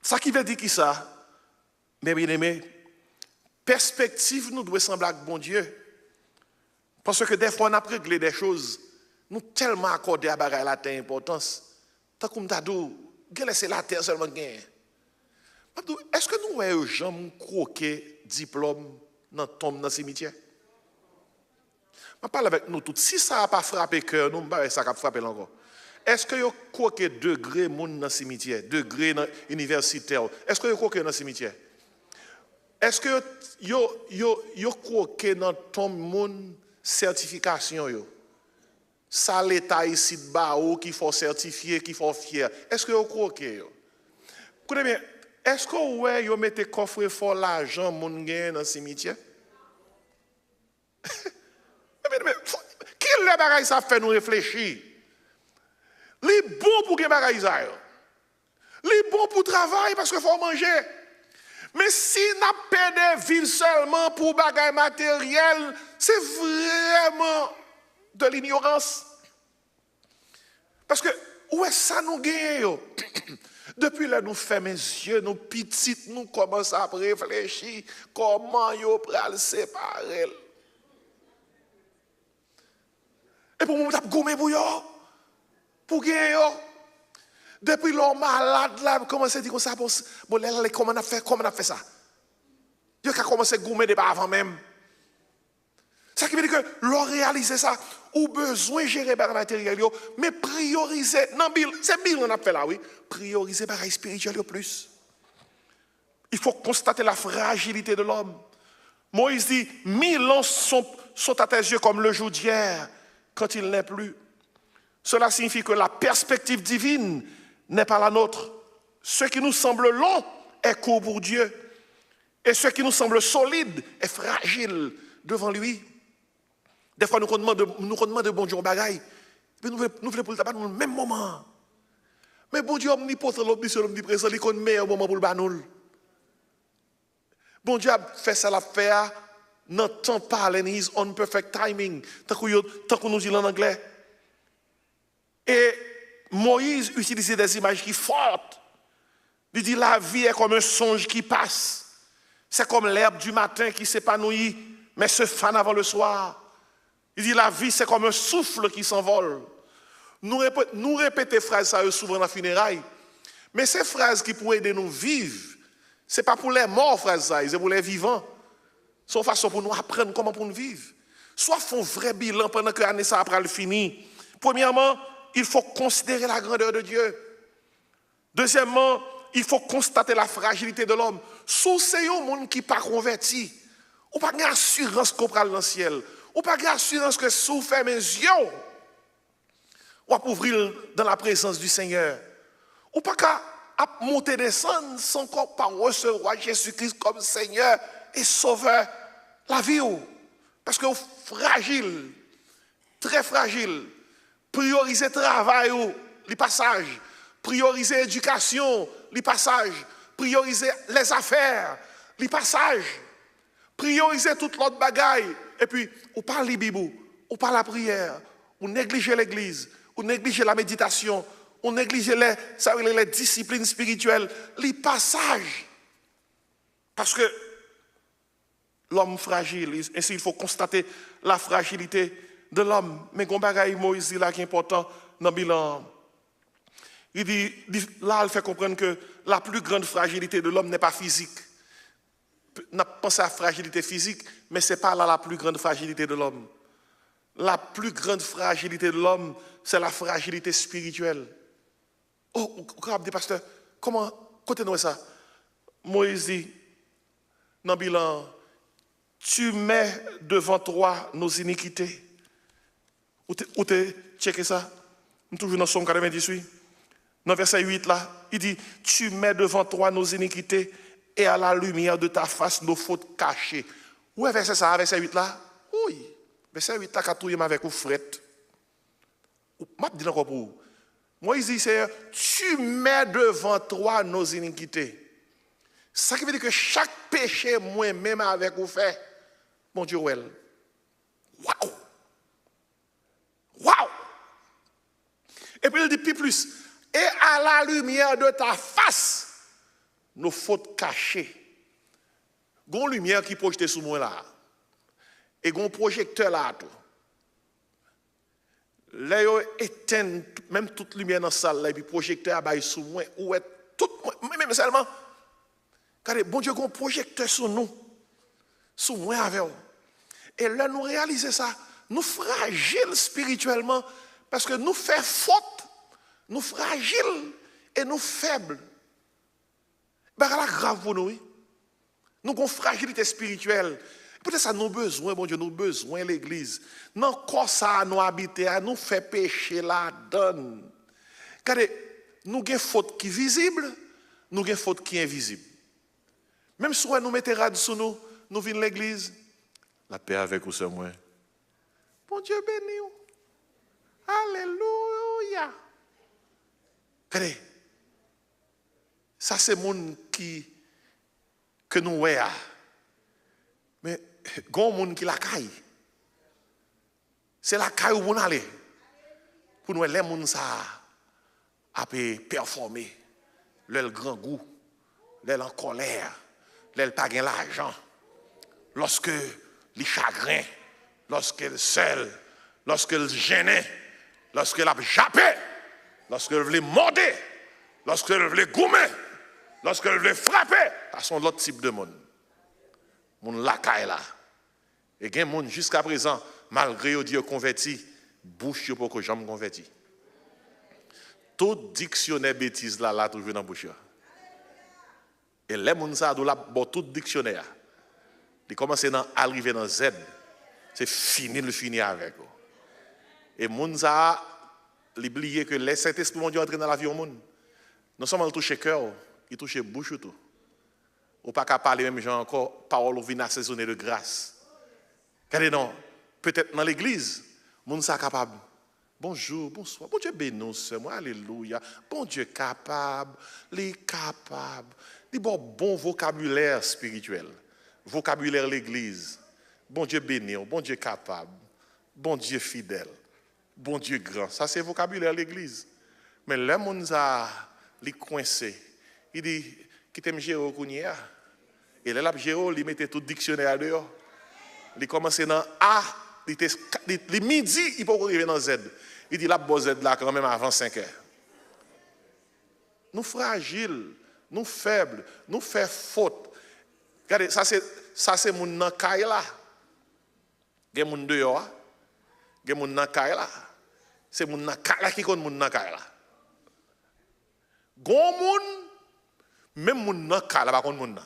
ça qui veut dire qui ça? Mais bien aimé, perspective nous doit sembler avec bon Dieu. Parce que des fois on a réglé des choses Nous tellement accordé à bagaille la terre importance. Tant comme t'as dit, laisser la terre seulement gagner. Est-ce que nous voyons jamais croquer diplôme dans tombe dans le cimetière? Je parle avec nous tous. Si ça n'a pas frappé cœur, nous ne ça pas frappé encore. Est-ce que vous croquez degré dans le cimetière, degré universitaire? Est-ce que vous croquez dans le cimetière? Est-ce que vous croquez dans tombe certification? Ça l'État ici de Bao qui faut certifier, qui faut fier. Est-ce que vous croquez? Écoutez bien, est-ce que vous mettez coffre fort l'argent dans le cimetière? Qui le bagage ça fait nous réfléchir? Les bons pour que bagage ça. Les bons pour travailler parce qu'il faut manger. Mais si n'a pas de vivre seulement pour bagage matériel, c'est vraiment de l'ignorance. Parce que où est ça nous gagne? Depuis là nous fermons les yeux, nos petites nous commençons à réfléchir comment yo pral séparer. Et pour nous, nous gommé pour yo. Pour gagner yo. Depuis l'homme malade là, commencé à dire comme ça, bon, comment on a fait ça? Yo a commencé à gommer depuis avant même. Ça qui veut dire que l'on réalise ça, ou besoin de gérer les matériels, mais prioriser, non, c'est Bill on a fait là, oui, prioriser les spirituels plus. Il faut constater la fragilité de l'homme. Moïse dit, 1000 ans sont à tes yeux comme le jour d'hier, quand il n'est plus. Cela signifie que la perspective divine n'est pas la nôtre. Ce qui nous semble long est court pour Dieu. Et ce qui nous semble solide est fragile devant lui. Des fois, nous demandons de bon Dieu bagaille. Puis nous voulons pour le tabac dans le même moment. Mais bon Dieu omnipotent, omniprésent, il connaît le meilleur moment pour le banul. Bon Dieu a fait ça l'affaire dans temps parle in his own perfect timing. Tant qu'on nous dit en anglais. Et Moïse utilisait des images qui fortes. Il dit la vie est comme un songe qui passe. C'est comme l'herbe du matin qui s'épanouit, mais se fane avant le soir. Il dit la vie c'est comme un souffle qui s'envole. Nous répétons phrases ça souvent dans la funéraille. Mais ces phrases qui pourraient aider nous vivre, ce n'est pas pour les morts, phrases ça, c'est pour les vivants. C'est une façon pour nous apprendre comment pour nous vivre. Soit font un vrai bilan pendant que l'année ça après le fini. Premièrement, il faut considérer la grandeur de Dieu. Deuxièmement, il faut constater la fragilité de l'homme. Sous ces gens qui ne sont pas convertis, ou pas d'assurance qu'on prend dans le ciel, ou pas d'assurance que sous fait mes yeux, ou à ouvrir dans la présence du Seigneur, ou pas qu'à monter descendre sans qu'on pas recevoir Jésus-Christ comme Seigneur et Sauveur la vie. Parce que fragile, très fragile. Prioriser travail, les passages. Prioriser éducation, les passages. Prioriser les affaires, les passages. Prioriser toute l'autre bagaille. Et puis, ou parle la Bible, ou parle la prière, ou négliger l'église, ou négliger la méditation, ou négliger les disciplines spirituelles, les passages. Parce que l'homme fragile, ainsi il faut constater la fragilité de l'homme. Mais quand Moïse dit là qui est important dans le bilan, il dit là, il fait comprendre que la plus grande fragilité de l'homme n'est pas physique. On a pensé à la fragilité physique, mais ce n'est pas là la plus grande fragilité de l'homme. La plus grande fragilité de l'homme, c'est la fragilité spirituelle. Oh, pasteur, comment, côté-nous ça? Moïse dit, dans le bilan, tu mets devant toi nos iniquités. Où tu checké ça? Toujours dans Somme 98. Dans verset 8 là, il dit, tu mets devant toi nos iniquités et à la lumière de ta face nos fautes cachées. Où est verset ça, verset 8 là? Oui. Verset 8 là, quand tu es avec vous fret. Je dis encore pour vous. Moïse dit, tu mets devant toi nos iniquités. Ça qui veut dire que chaque péché, moi-même avec vous fait, mon Dieu, well. Waouh! Waouh! Et puis il dit plus, et à la lumière de ta face, nos fautes cachées. Il y a une lumière qui projette sur moi là. Et il y a un projecteur là. Là, ils éteignent même toute lumière dans la salle, et puis projecteur à sous moi, ou est tout, même seulement. Car bon Dieu, un projecteur sur nous, sur moi avec nous. Et là, nous réalisons ça, nous fragiles spirituellement, parce que nous faisons faute, nous fragiles et nous faibles. C'est grave pour nous. Nous avons une fragilité spirituelle. Peut-être ça nous avons besoin, bon Dieu, nous avons besoin de l'église. Non, quand ça nous habite, nous fait pécher la donne. Car nous avons une faute qui est visible, nous avons une faute qui est invisible. Même si nous mettons rad sur nous, nous venons à l'église. La paix avec vous, c'est moi. Bon Dieu béni. Alléluia. Regardez, ça c'est le monde que nous voyons. Mais il y a un monde qui la caille. C'est la caille où on aller. Pour nous, les gens a performer. Le grand goût, le en colère, le pas gain l'argent. Lorsque les chagrins, lorsque le seul, lorsque le gêné, lorsque la jappé, lorsque le veut morder, lorsque le veut goumer, lorsque le veut frapper, à son autre type de monde. Mon lacaille là. Et il y a des gens jusqu'à présent, malgré Dieu converti, bouche pour que j'aime converti. Tout dictionnaire bêtise là toujours dans la bouche. Et les gens ça là tout dictionnaire. Il commence à arriver dans Z. C'est fini le finir avec. Et les gens oublié que les Saint-Esprit mon Dieu entré dans la vie au monde. Non seulement il touche le cœur, il touche la bouche tout. Ou pas qu'à parler même gens encore parole vient assaisonner de grâce. Regardez non, peut-être dans l'église, moun ça capable. Bonjour, bonsoir. Bon Dieu bénisse moi, alléluia. Bon Dieu capable, les capable. Il bon vocabulaire spirituel. Vocabulaire l'église. Bon Dieu béni, bon Dieu capable. Bon Dieu fidèle. Bon Dieu grand. Ça c'est vocabulaire l'église. Mais le moun ça li coincé. Il dit qui t'aime gérer kounia. Et là gérer, il mettait tout dictionnaire dehors. Il commençait dans A, il midi, il peut arriver dans Z. Il dit la bon Z là quand même avant 5 heures. Nous fragiles, nous faibles, nous faisons faute. Regardez, ça c'est mon nan kay là. Il y a mon dehors. Il y a mon nan kay là. C'est mon nan kay là qui compte mon nan kay là. Gon moun même mon nan kay là pas compte mon nan.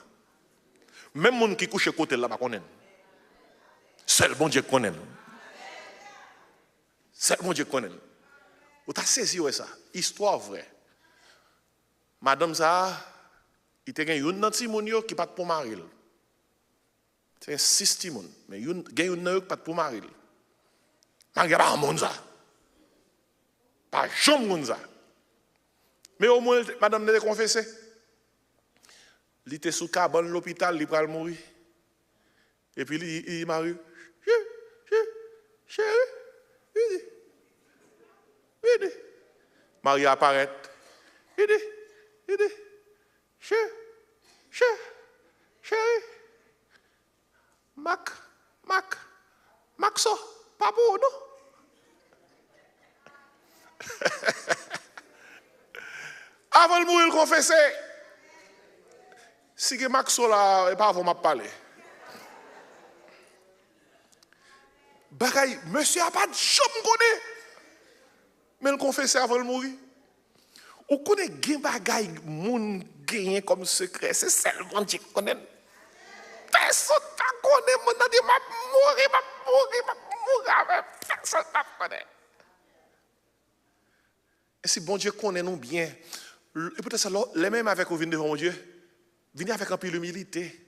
Même mon qui couche côté là pas connaît. Seul bon Dieu connaît. Seul bon Dieu connaît. Vous avez saisi ça? Histoire vraie. Madame ça, il y a un petit moun qui pas pour marier. C'est 6 petits moun, mais il y a un qui pas pour marier. Marier pas moun ça. Pas jamais moun ça. Mais au moins madame n'a confessé. Il était sous cabane l'hôpital, il va mourir. Et puis il marie. Chérie, venez. Marie apparaît. Venez. Chérie. Maxo, pas beau, non? Avant de mourir, il confessait. Si que Maxo là, pas avant m'a parlé. Bagay, monsieur a pas de chambre connaît. Mais il confessait avant de mourir. Ou connaît gen bagay moun gagné comme secret, c'est seulement Dieu qui connaît. Personne ne connaît, mon dit m'a mourir, personne ne connaît. Et si bon Dieu connaît nous bien, et peut-être ça les mêmes avec vous venez devant mon Dieu, venez avec un peu d'humilité.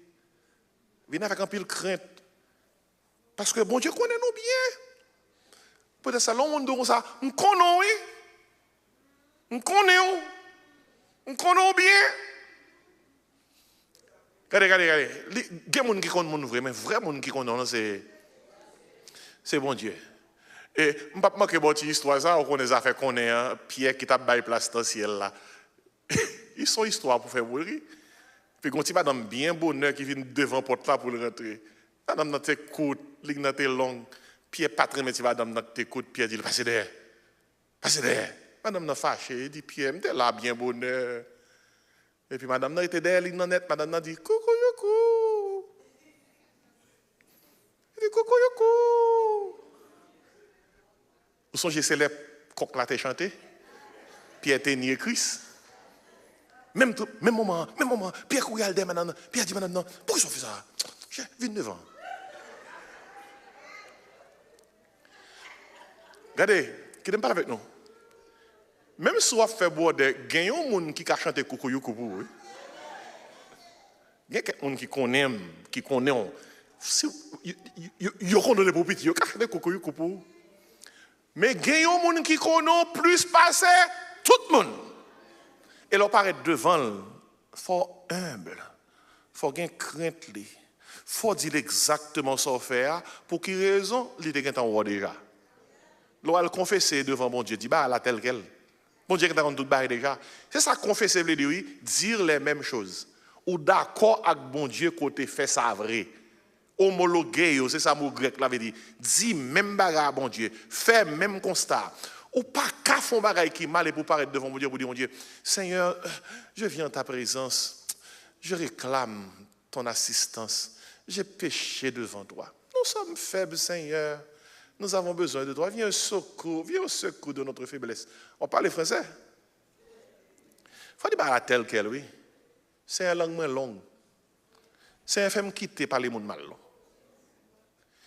Venez avec un peu de crainte. Parce que bon Dieu connaît nous bien. Peut-être ça, l'on dit ça, on connaît, oui. On connaît bien. Regardez. Il y a des gens qui connaissent nous vrai, mais vrai gens qui connaissent, c'est bon Dieu. Et je ne vais pas manquer votre histoire, ça, on connaît les affaires qu'on a, Pierre qui t'a baillé place dans le ciel là. Ils sont histoires pour faire mourir. Puis quand tu vas dans bien bonheur qui vient devant la porte là pour le rentrer. Madame dans tes côtes, ligne dans tes longues, Pierre pas très mais tu vas dans tes côtes, Pierre dit le passer derrière. Parce que madame n'a fâché, dit Pierre, m'était là bien bonheur. Et puis madame n'a été derrière l'internet, madame n'a dit coucou yoko. Il dit coucou yoko. Vous songez c'est les coq là t'es chanté? Pierre était nié Christ. Même moment, Pierre couille al madame, Pierre dit madame non, pourquoi ils ont fait ça? J'ai 29 ans. Regardez, qui n'aime pas avec nous. Même si on fait boire des gagnants, moun qui a chanté coucou yoko pour vous. Il y a quelqu'un qui connaît, si yo connaît pour petit, yo a chanté coucou yoko pour vous. Mais gagnant moun qui connaît plus passer tout le monde. Et leur paraît devant, faut humble, faut gain crainte li, faut dire exactement ce qu'on fait pour qu'il raison, il est en haut déjà. L'on confesser devant mon Dieu, dit bah la telle quelle. Mon Dieu qui t'a tout barré déjà. C'est ça confesser veut dire dire les mêmes choses. Ou d'accord avec bon Dieu côté fait ça vrai. Homologuer, c'est ça mot grec là veut dire dit même bagarre bon Dieu, fait même constat. Ou pas qu'à fond bagaille qui mal et pour paraître devant mon Dieu pour dire mon Dieu, Seigneur, je viens en ta présence. Je réclame ton assistance. J'ai péché devant toi. Nous sommes faibles, Seigneur. Nous avons besoin de toi. Viens au secours de notre faiblesse. On parle français? Il faut dire à tel quel, oui. C'est une langue moins longue. C'est un femme quitter par les mondes mal.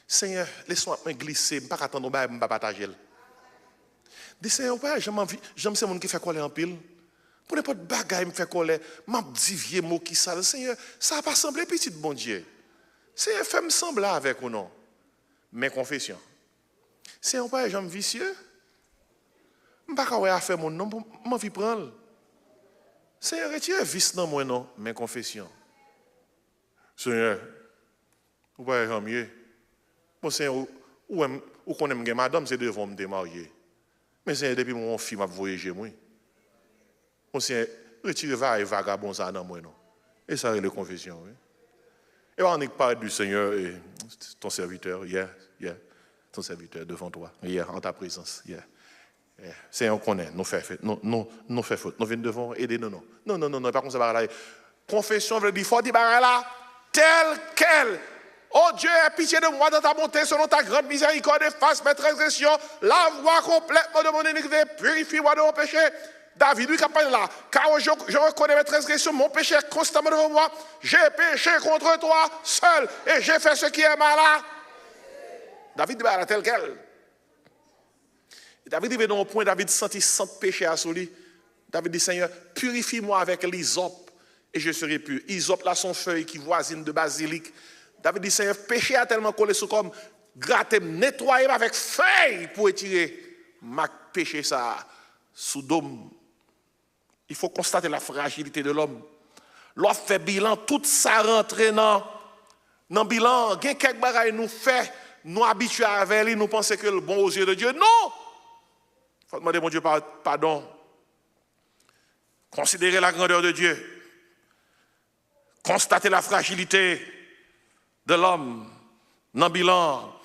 Seigneur, laisse-moi me glisser. Je ne vais pas attendre, je ne vais pas partager. Dis Seigneur, j'aime ces gens qui font coller en pile. Pour n'importe bagaille, me fait coller. M'a dit vieux mot qui ça. Seigneur, ça n'a pas semblé petit bon Dieu. C'est un femme semblable avec ou non. Mais confession. C'est un père, j'aime vicieux. Je ne vais pas faire mon nom, je ne vais pas prendre. C'est un retire vice dans moi, non, mais confession. Seigneur, vous ne pouvez mieux. Moi, Seigneur, où qu'on aime madame, c'est devant me démarier. Mais Seigneur, depuis mon fils m'a voyagé, moi. Moi, Seigneur, retire vagabond ça dans moi, non. Et ça, c'est la confession, oui. Et on n'est pas du Seigneur, et ton serviteur, ton serviteur devant toi, en ta présence, C'est un qu'on est, nous fait faute, nous fait faute, nous venons devant, aider-nous, non, pas comme ça, là. Confession veut dire, il faut dire, là, tel quel. Oh Dieu, aie pitié de moi dans ta bonté, selon ta grande miséricorde, efface mes transgressions, lave-moi complètement de mon iniquité, purifie-moi de mon péché. David, lui, campagne là, car je reconnais mes transgressions, mon péché est constamment devant moi. J'ai péché contre toi seul et j'ai fait ce qui est mal. David dit, bah, tel quel. David dit, dans un point, David sentit sans péché à lui. David dit, Seigneur, purifie-moi avec l'hysope et je serai pur. Hysope, là, son feuille qui voisine de basilic. David dit, Seigneur, péché a tellement collé sur comme, gratter, nettoyer avec feuille pour étirer ma péché ça sous dôme. Il faut constater la fragilité de l'homme. L'homme fait bilan, tout ça rentre dans le bilan. Il y a quelques bagailles nous fait, nous habitués avec lui, nous pensons que le bon aux yeux de Dieu. Non! Il faut demander, mon Dieu, pardon. Considérer la grandeur de Dieu. Constater la fragilité de l'homme. Dans le bilan,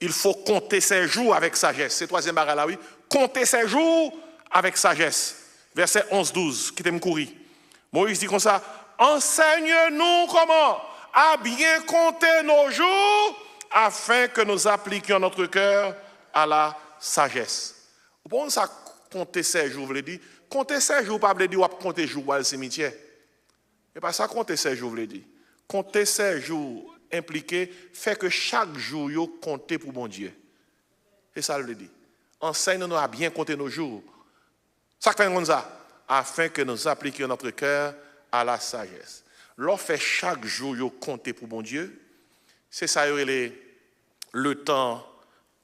il faut compter ses jours avec sagesse. C'est le troisième barre là, oui. Compter ses jours avec sagesse. Verset 11-12, qui t'aime courir. Moïse dit comme ça, enseigne-nous comment à bien compter nos jours afin que nous appliquions notre cœur à la sagesse. Pour ça, compter ses jours, vous voulez dire, compter ses jours, pas veut dire compter jours au cimetière. Et pas ça, compter ses jours, vous voulez dire. Compter ses jours impliqué, fait que chaque jour, vous comptez pour mon Dieu. C'est ça, le dit. Enseigne-nous à bien compter nos jours. Ça fait comme ça, afin que nous appliquions notre cœur à la sagesse. Lorsqu'on fait chaque jour, vous comptez pour mon Dieu. C'est ça, le temps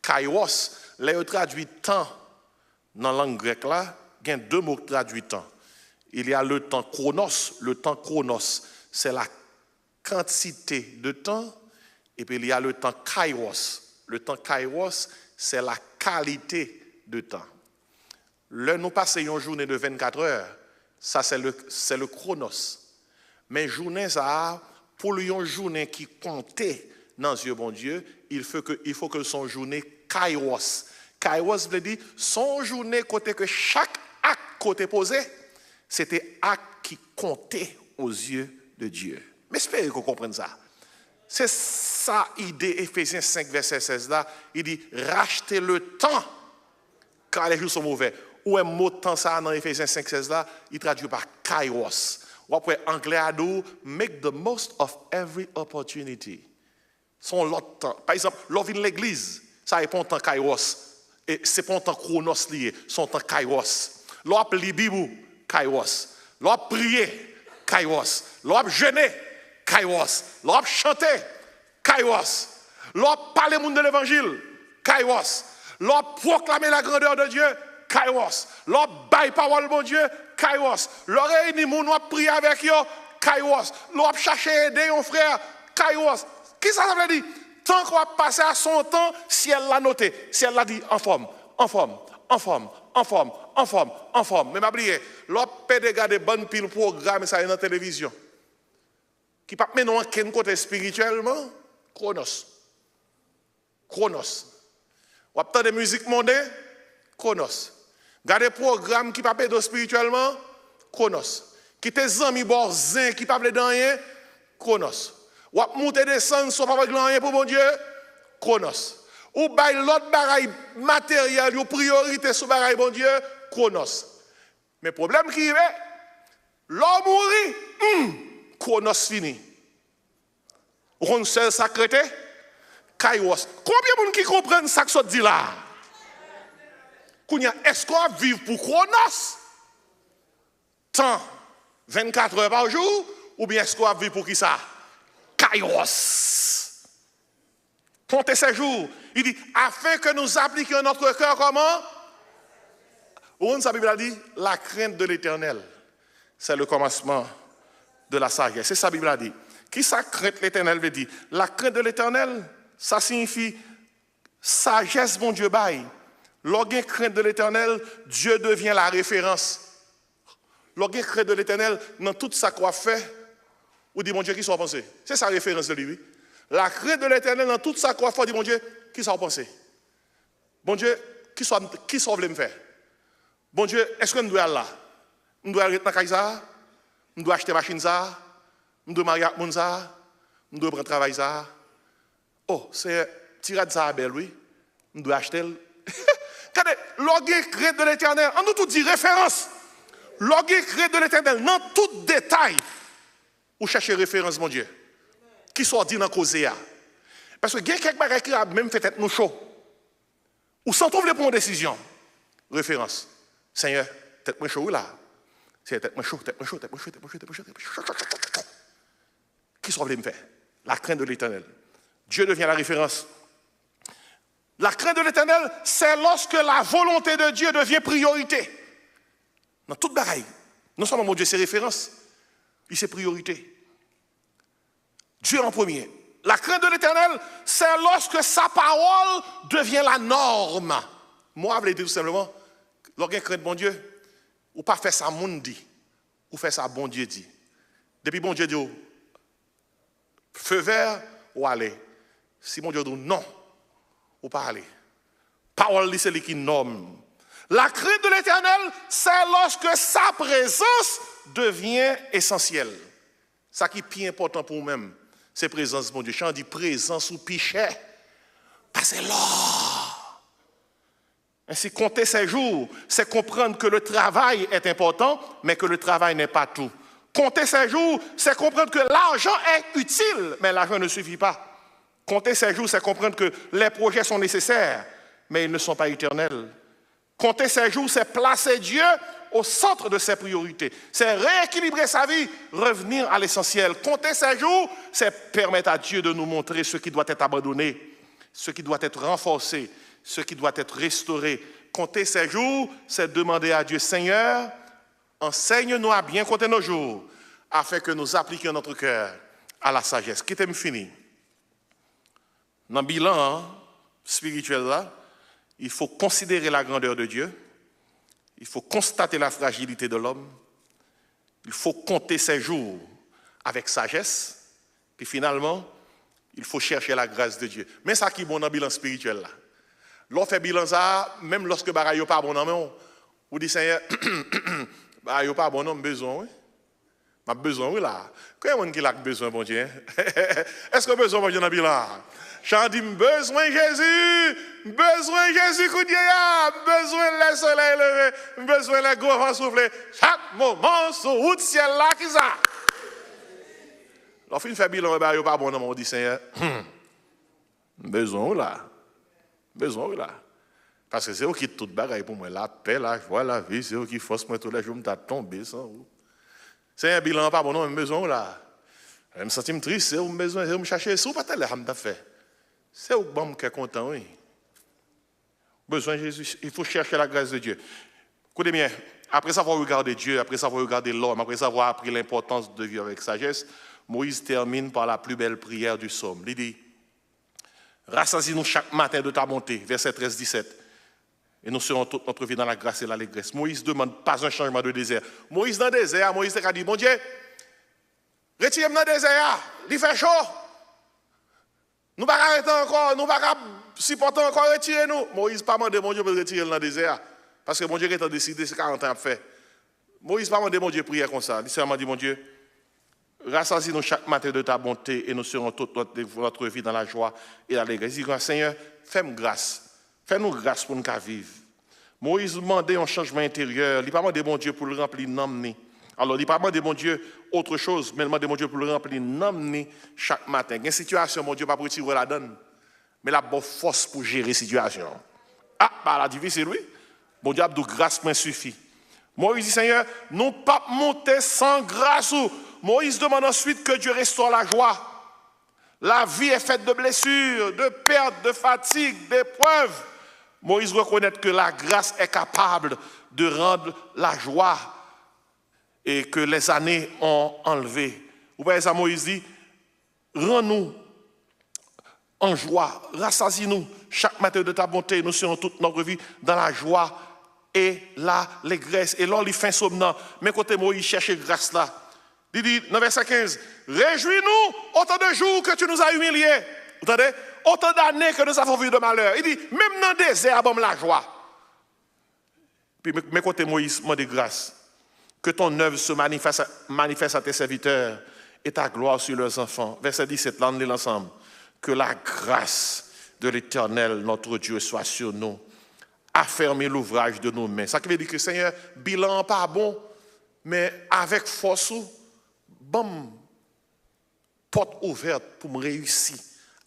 kairos. Là, on traduit temps dans la langue grecque là. Il y a deux mots qui traduisent temps. Il y a le temps chronos. Le temps chronos, c'est la quantité de temps. Et puis il y a le temps kairos. Le temps kairos, c'est la qualité de temps. Là, nous passons une journée de 24 heures. Ça, c'est le chronos. Mais journée, ça, pour une journée qui comptait dans Dieu, bon Dieu, il faut que son journée kairos. Kairos veut dire son journée côté que chaque acte côté posé, c'était acte qui comptait aux yeux de Dieu. Mais espérez qu'on comprenne ça. C'est ça l'idée Éphésiens 5, verset 16 là. Il dit rachetez le temps car les jours sont mauvais. Ou un mot de temps ça dans Éphésiens 5, 16 là, il traduit par kairos. Ou après anglais à nous, make the most of every opportunity. Son l'autre temps. Par exemple, l'ouvre l'église, ça est pas un temps kairos. Et c'est pas un temps chronos lié, son temps kairos. L'op li Bible, kairos. L'op prier, kairos. L'op jeûner, kairos. L'op chanter, kairos. L'op parler monde de l'évangile, kairos. L'op proclamer la grandeur de Dieu, kairos. L'op bail parole bon Dieu, kairos. L'op réunir moun ou prier avec yo, kairos. L'op chercher aider un frère, kairos. Qui ça veut dire? Tant qu'on va passer à son temps, si elle l'a noté, si elle l'a dit en forme, en forme, en forme, en forme, en forme, en forme. Mais m'oubliez, l'autre peut regarder bonne pile programme ça dans la télévision. Qui pas mener en côté spirituellement, chronos. Chronos. Ou attendre de musique mondaine, chronos. Garder programme qui pas pédo spirituellement, chronos. Qui tes amis borzin qui pas dans rien, chronos. Ou monter descendre soit pas avec rien pour mon Dieu, chronos. Ou bail l'autre bagaille matériel ou priorité sur bagaille bon Dieu, chronos. Mais problème qui est l'homme mourit, chronos fini. On seul sacrété, kairos. Combien de gens qui comprennent ça que ça dit là? Est-ce qu'on va vivre pour chronos? Temps 24 heures par jour ou bien est-ce qu'on va vivre pour qui ça? Kairos. Comptez ces jours. Il dit, afin que nous appliquions notre cœur comment? Où sa Bible a dit, la crainte de l'Éternel, c'est le commencement de la sagesse. C'est ça Bible a dit. Qui ça crainte l'Éternel veut dire? La crainte de l'Éternel, ça signifie sagesse, mon Dieu, bail. Lorsqu'on crainte de l'Éternel, Dieu devient la référence. Lorsqu'on crainte de l'Éternel, dans tout ça qu'on fait, ou dit mon Dieu, qui soit pensé? C'est sa référence de lui. La crainte de l'Éternel dans tout ça qu'on fait, dit mon Dieu, qui soit pensé? Bon Dieu, qui soit voulu me faire? Bon Dieu, est-ce que nous doit aller là? Nous doit aller dans Kaisa? Nous doit acheter machine ça? Nous doit marier avec ça? Nous doit prendre travail ça? Oh, c'est tirade ça belle, oui. Nous doit acheter. Regardez, l'orgueil crainte de l'Éternel, on nous tout dit référence. L'orgueil crainte de l'Éternel, dans tout détail. Ou chercher référence, mon Dieu. Qui soit dit dans cause. Parce que il y a quelques bagages qui a même fait être nous chaud. Ou sans trouver les bonnes décisions. Référence. Seigneur, tête moi chaud là. C'est tête moi chaud, tête moi chaud, tête moi chaud, tête moi chaud, tête moi chaud, tête moi chaud. Qui soit voulu me faire? La crainte de l'Éternel. Dieu devient la référence. La crainte de l'Éternel, c'est lorsque la volonté de Dieu devient priorité. Dans toute bagaille. Non seulement mon Dieu, c'est référence. Il c'est priorité. Dieu en premier. La crainte de l'Éternel, c'est lorsque sa parole devient la norme. Moi, je veux dire tout simplement, lorsqu'on craint bon Dieu, ou pas faire ça monde dit, ou faire ça bon Dieu dit. Depuis bon Dieu dit, feu vert ou aller. Si mon Dieu dit non, ou pas aller. Parole, c'est lui qui nomme. La crainte de l'Éternel, c'est lorsque sa présence devient essentielle. Ça qui est plus important pour nous-mêmes, c'est présence, mon Dieu. Quand on dit présence ou pichet, passez là. Ainsi, compter ces jours, c'est comprendre que le travail est important, mais que le travail n'est pas tout. Compter ces jours, c'est comprendre que l'argent est utile, mais l'argent ne suffit pas. Compter ces jours, c'est comprendre que les projets sont nécessaires, mais ils ne sont pas éternels. Compter ses jours, c'est placer Dieu au centre de ses priorités. C'est rééquilibrer sa vie, revenir à l'essentiel. Compter ses jours, c'est permettre à Dieu de nous montrer ce qui doit être abandonné, ce qui doit être renforcé, ce qui doit être restauré. Compter ses jours, c'est demander à Dieu, Seigneur, enseigne-nous à bien compter nos jours, afin que nous appliquions notre cœur à la sagesse. Qui t'aime fini? Dans le bilan spirituel là, il faut considérer la grandeur de Dieu, il faut constater la fragilité de l'homme, il faut compter ses jours avec sagesse, puis finalement, il faut chercher la grâce de Dieu. Mais ça qui est bon dans le bilan spirituel là. L'on fait bilan ça, même lorsque bagaille pas bon non, ou dit Seigneur, bagaille pas bon non, besoin oui. M'a besoin oui là. Combien qui a besoin bon Dieu? Est-ce que besoin bon Dieu dans bilan? Chant dit besoin Jésus, coup de ya, besoin le soleil levé, besoin le gros vent souffler. Chaque moment sur route ciel là qui ça. L'on fait bilan bagaille pas bon non, on dit Seigneur, besoin là. Besoin là. Parce que c'est eux qui tout bagaille pour moi. La paix, la joie, la vie, c'est eux qui forcent moi tous les jours, je me tomber sans vous. C'est un bilan pas bon, non, besoin là. Je me sens triste, c'est où besoin, c'est où me chercher, c'est où pas tel que fait. C'est où bon qui est content, oui. Besoin de Jésus, il faut chercher la grâce de Dieu. Écoutez bien, après avoir regardé Dieu, après avoir regardé l'homme, après avoir appris l'importance de vivre avec sagesse, Moïse termine par la plus belle prière du psaume. Il dit, rassasie-nous chaque matin de ta bonté, verset 13-17. Et nous serons toute notre vie dans la grâce et l'allégresse. Moïse ne demande pas un changement de désert. Moïse dans le désert, Moïse a dit, mon Dieu, retirez-moi dans le désert, il fait chaud. Nous ne pouvons pas arrêter encore, nous ne pouvons pas supporter encore, retirez-nous. Moïse n'a pas demandé mon Dieu pour retirer dans le désert. Parce que mon Dieu a décidé, c'est 40 ans à faire. Moïse n'a pas demandé mon Dieu prier comme ça. Il seulement dit, mon Dieu, rassasie-nous chaque matin de ta bonté et nous serons toute notre vie dans la joie et l'allégresse. Il dit, Seigneur, fais-moi grâce. Fais-nous grâce pour nous vivre. Moïse demandait un changement intérieur. Il n'a pas demandé mon Dieu pour le remplir n'emmener. Alors, il n'a pas demandé mon Dieu autre chose, mais il a demandé mon Dieu pour le remplir n'emmener chaque matin. Il y a une situation, mon Dieu, pas pour retirer la donne, mais la bonne force pour gérer la situation. Ah, bah, la difficile, oui. Mon Dieu, de grâce me suffit. Moïse dit, Seigneur, nous ne pas monter sans grâce. Moïse demande ensuite que Dieu restaure la joie. La vie est faite de blessures, de pertes, de fatigue, d'épreuves. Moïse reconnaît que la grâce est capable de rendre la joie et que les années ont enlevé. Vous voyez ça, Moïse dit, rends-nous en joie, rassasie-nous chaque matin de ta bonté, nous serons toute notre vie dans la joie et l'allégresse. Et là, il fait somnant. Mais côté Moïse cherche grâce là. Il dit, dans verset 15, réjouis-nous autant de jours que tu nous as humiliés. Vous entendez? Autant d'années que nous avons vu de malheur. Il dit, même dans le désert, bon la joie. Puis, mais côté Moïse, moi de grâce, que ton œuvre se manifeste à tes serviteurs et ta gloire sur leurs enfants. Verset 17, là, on est ensemble. Que la grâce de l'Éternel, notre Dieu, soit sur nous. Affermir l'ouvrage de nos mains. Ça qui veut dire que, Seigneur, bilan pas bon, mais avec force, bon, porte ouverte pour me réussir.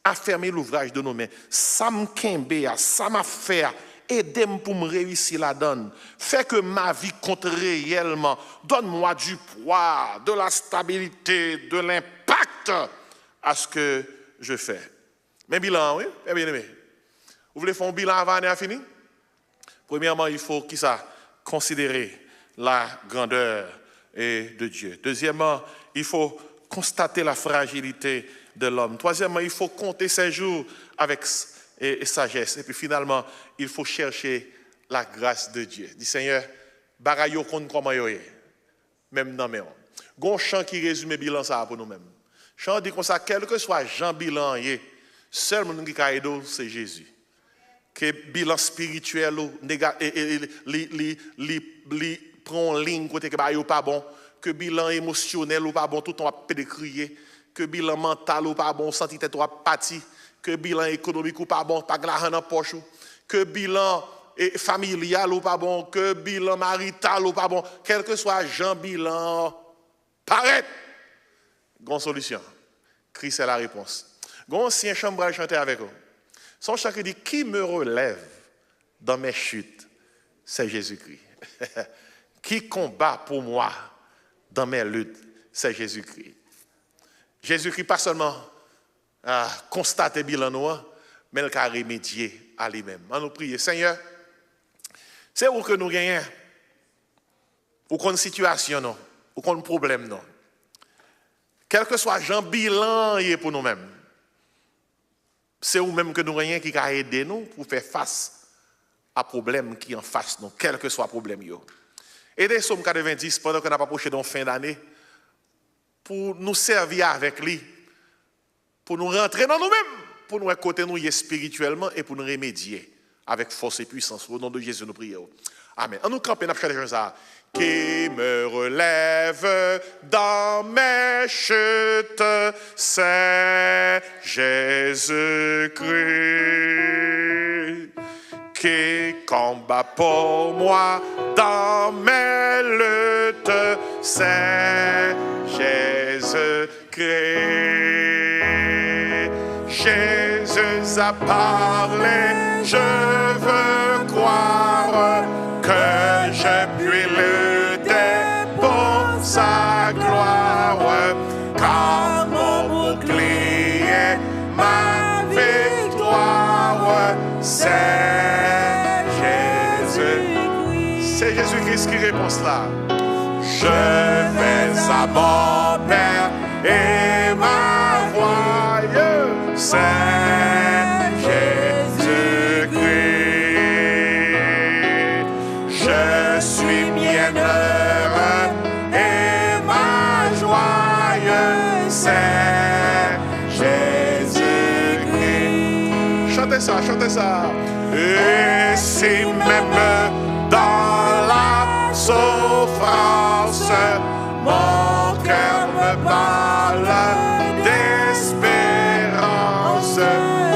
Affermer l'ouvrage de nos mains. Ça me kembe, ça m'a fait, aidez-moi pour me réussir la donne. Fais que ma vie compte réellement. Donne-moi du poids, de la stabilité, de l'impact à ce que je fais. Mais bilan, oui, bien aimé. Vous voulez faire un bilan avant l'année à finir? Premièrement, il faut considérer la grandeur de Dieu. Deuxièmement, il faut constater la fragilité de l'homme. Troisièmement, il faut compter ses jours avec sagesse. Et puis finalement, il faut chercher la grâce de Dieu. Dis Seigneur, bagayo compte comment yo est. Même dans mes gon chant qui résume bilan ça pour nous-mêmes. Chant dit comme ça, quel que soit Jean bilan yé, seul monde qui a aidé c'est Jésus. Que bilan spirituel ou li prend ligne côté que ba yo pas bon, que bilan émotionnel ou pas bon, tout le temps à crier, que bilan mental ou pas bon, senti tête ou apathie, que bilan économique ou pas bon, pas l'argent dans poche, que bilan familial ou pas bon, que bilan marital ou pas bon, quel que soit Jean bilan, paraît. Gon solution. Christ est la réponse. Gon si un chambre à chanter avec vous. Son chant qui dit qui me relève dans mes chutes, c'est Jésus-Christ. Qui combat pour moi dans mes luttes, c'est Jésus-Christ. Jésus-Christ pas seulement constater bilan noir, mais il a remédié à lui-même. On nous prie, Seigneur, c'est où que nous gagnons, ou qu'on situation non, ou qu'on problème non. Quel que soit Jean bilan pour nous-mêmes, c'est où même que nous gagnons qui a aidé nous pour faire face à problème qui en face nous, quel que soit le problème yo. Et des Psaumes 90 pendant qu'on n'a pas approché dans fin d'année pour nous servir avec lui, pour nous rentrer dans nous-mêmes, pour nous côté nous spirituellement et pour nous remédier avec force et puissance. Au nom de Jésus, nous prions. Amen. En nous camper, nous chanter ça. Qui me relève dans mes chutes, c'est Jésus-Christ. Qui combat pour moi dans mes luttes, c'est Jésus-Christ. Jésus a parlé, je veux croire que je puis lutter pour sa gloire, car mon bouclier, ma victoire, c'est Jésus. C'est Jésus-Christ qui répond cela. Je vais à mon Père et ma voix, c'est Jésus-Christ. Je suis bien heureux et ma joie, c'est Jésus-Christ. Chantez ça, chantez ça. Et si même dans la souffrance, mon cœur me parle d'espérance,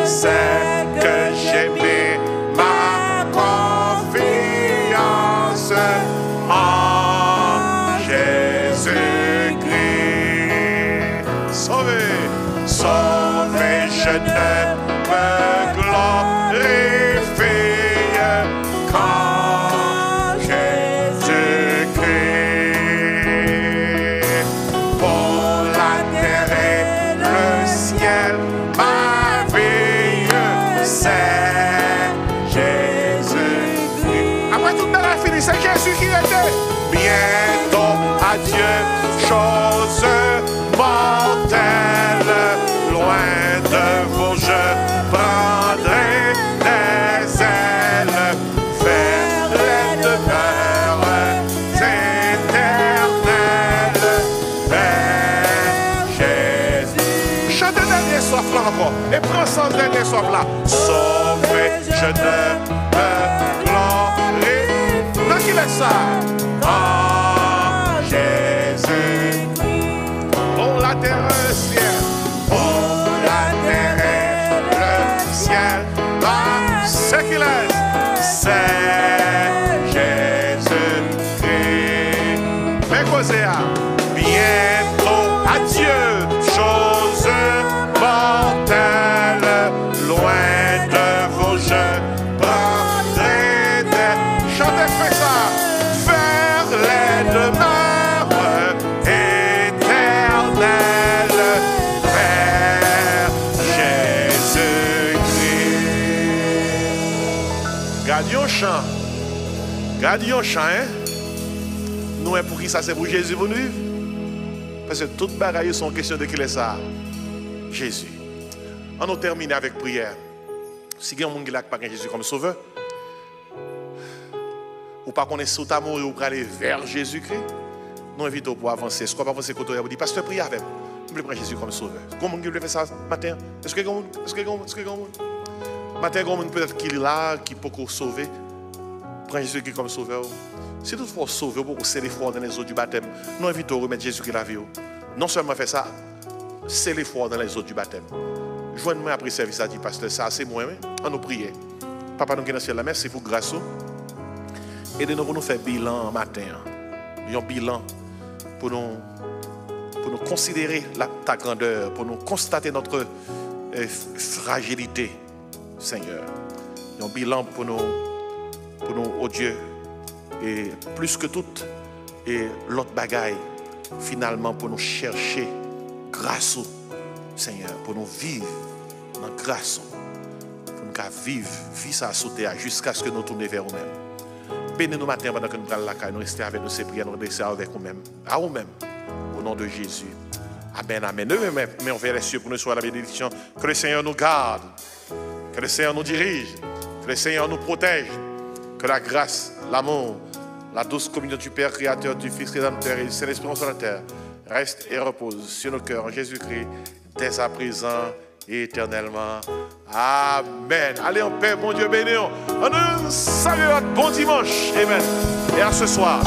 c'est que j'ai mis ma confiance en Jésus-Christ. Sauvé, sauvé, je ne me glorifie qu'en Jésus-Christ. Pour la terre et le ciel, ma vie, c'est Jésus-Christ. Après toute la fini, c'est Jésus qui était. Bientôt, adieu, chose mortelle, loin de vous, je prendrai des ailes vers les demeures éternelles, vers Jésus. Chante le dernier soif là encore, et prends ce dernier soif là. Sauvé, je ne me glorifie. Dans qui est ça? En Jésus. Pour la terre et le ciel, pour la terre et le ciel, c'est qu'il est, c'est Jésus-Christ. Mais causez à bientôt, adieu, chose mortelle, loin de vos jeux, prendrez des, chantez, faites ça, vers les demeures éternelles, vers Jésus-Christ. Gardions chant. Gardions chant, hein? Nous, pour qui ça, c'est pour Jésus pour nous vivre? Parce que toutes bagailles sont question de qui est ça? Jésus. On nous termine avec prière. Si il y a un monde qui n'a pas Jésus comme sauveur, ou pas qu'on est sous ta mort ou pour aller vers Jésus-Christ, nous invitons pour avancer. Est-ce qu'on va avancer quand on dit, pasteur, priez avec moi. Nous voulons prendre Jésus comme sauveur. Comment on veut faire ça matin? Est-ce que quelqu'un matin, peut-être qu'il est là, qui peut sauver? Prendre Jésus-Christ comme sauveur. Si toutefois sauver, pour sceller fort dans les eaux du baptême, nous invitons à remettre Jésus-Christ la vie. Non seulement faire ça, sceller fort dans les eaux du baptême. Joignez-moi après le service, a dit pasteur, ça c'est moi, on nous prie. Papa, nous qui sommes dans le ciel, merci pour grâce. Aidez-nous pour nous faire bilan matin. Un bilan pour nous considérer ta grandeur, pour nous constater notre fragilité, Seigneur. Un bilan pour nous, oh Dieu, et plus que tout, et l'autre bagaille, finalement, pour nous chercher grâce, Seigneur, pour nous vivre dans grâce, pour nous vivre ça sous terre jusqu'à ce que nous tournions vers nous-mêmes. Bénis-nous matin pendant que nous allons la caille, nous restons avec nous, ces prières, nous restons avec nous-mêmes, à nous-mêmes, au nom de Jésus. Amen, amen. Mais on vers les cieux pour nous soyons la bénédiction. Que le Seigneur nous garde, que le Seigneur nous dirige, que le Seigneur nous protège, que la grâce, l'amour, la douce communion du Père Créateur, du Fils Rédempteur et du Saint-Esprit sur la terre reste et repose sur nos cœurs en Jésus-Christ, dès à présent et éternellement. Amen. Allez en paix, bon Dieu béni. On nous salue votre bon dimanche. Amen. Et à ce soir.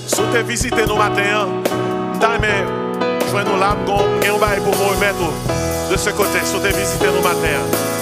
Si vous avez visité nos matins, nous joignons nous là, nous allons pour vous remettre de ce côté. Si vous avez visité nos matins.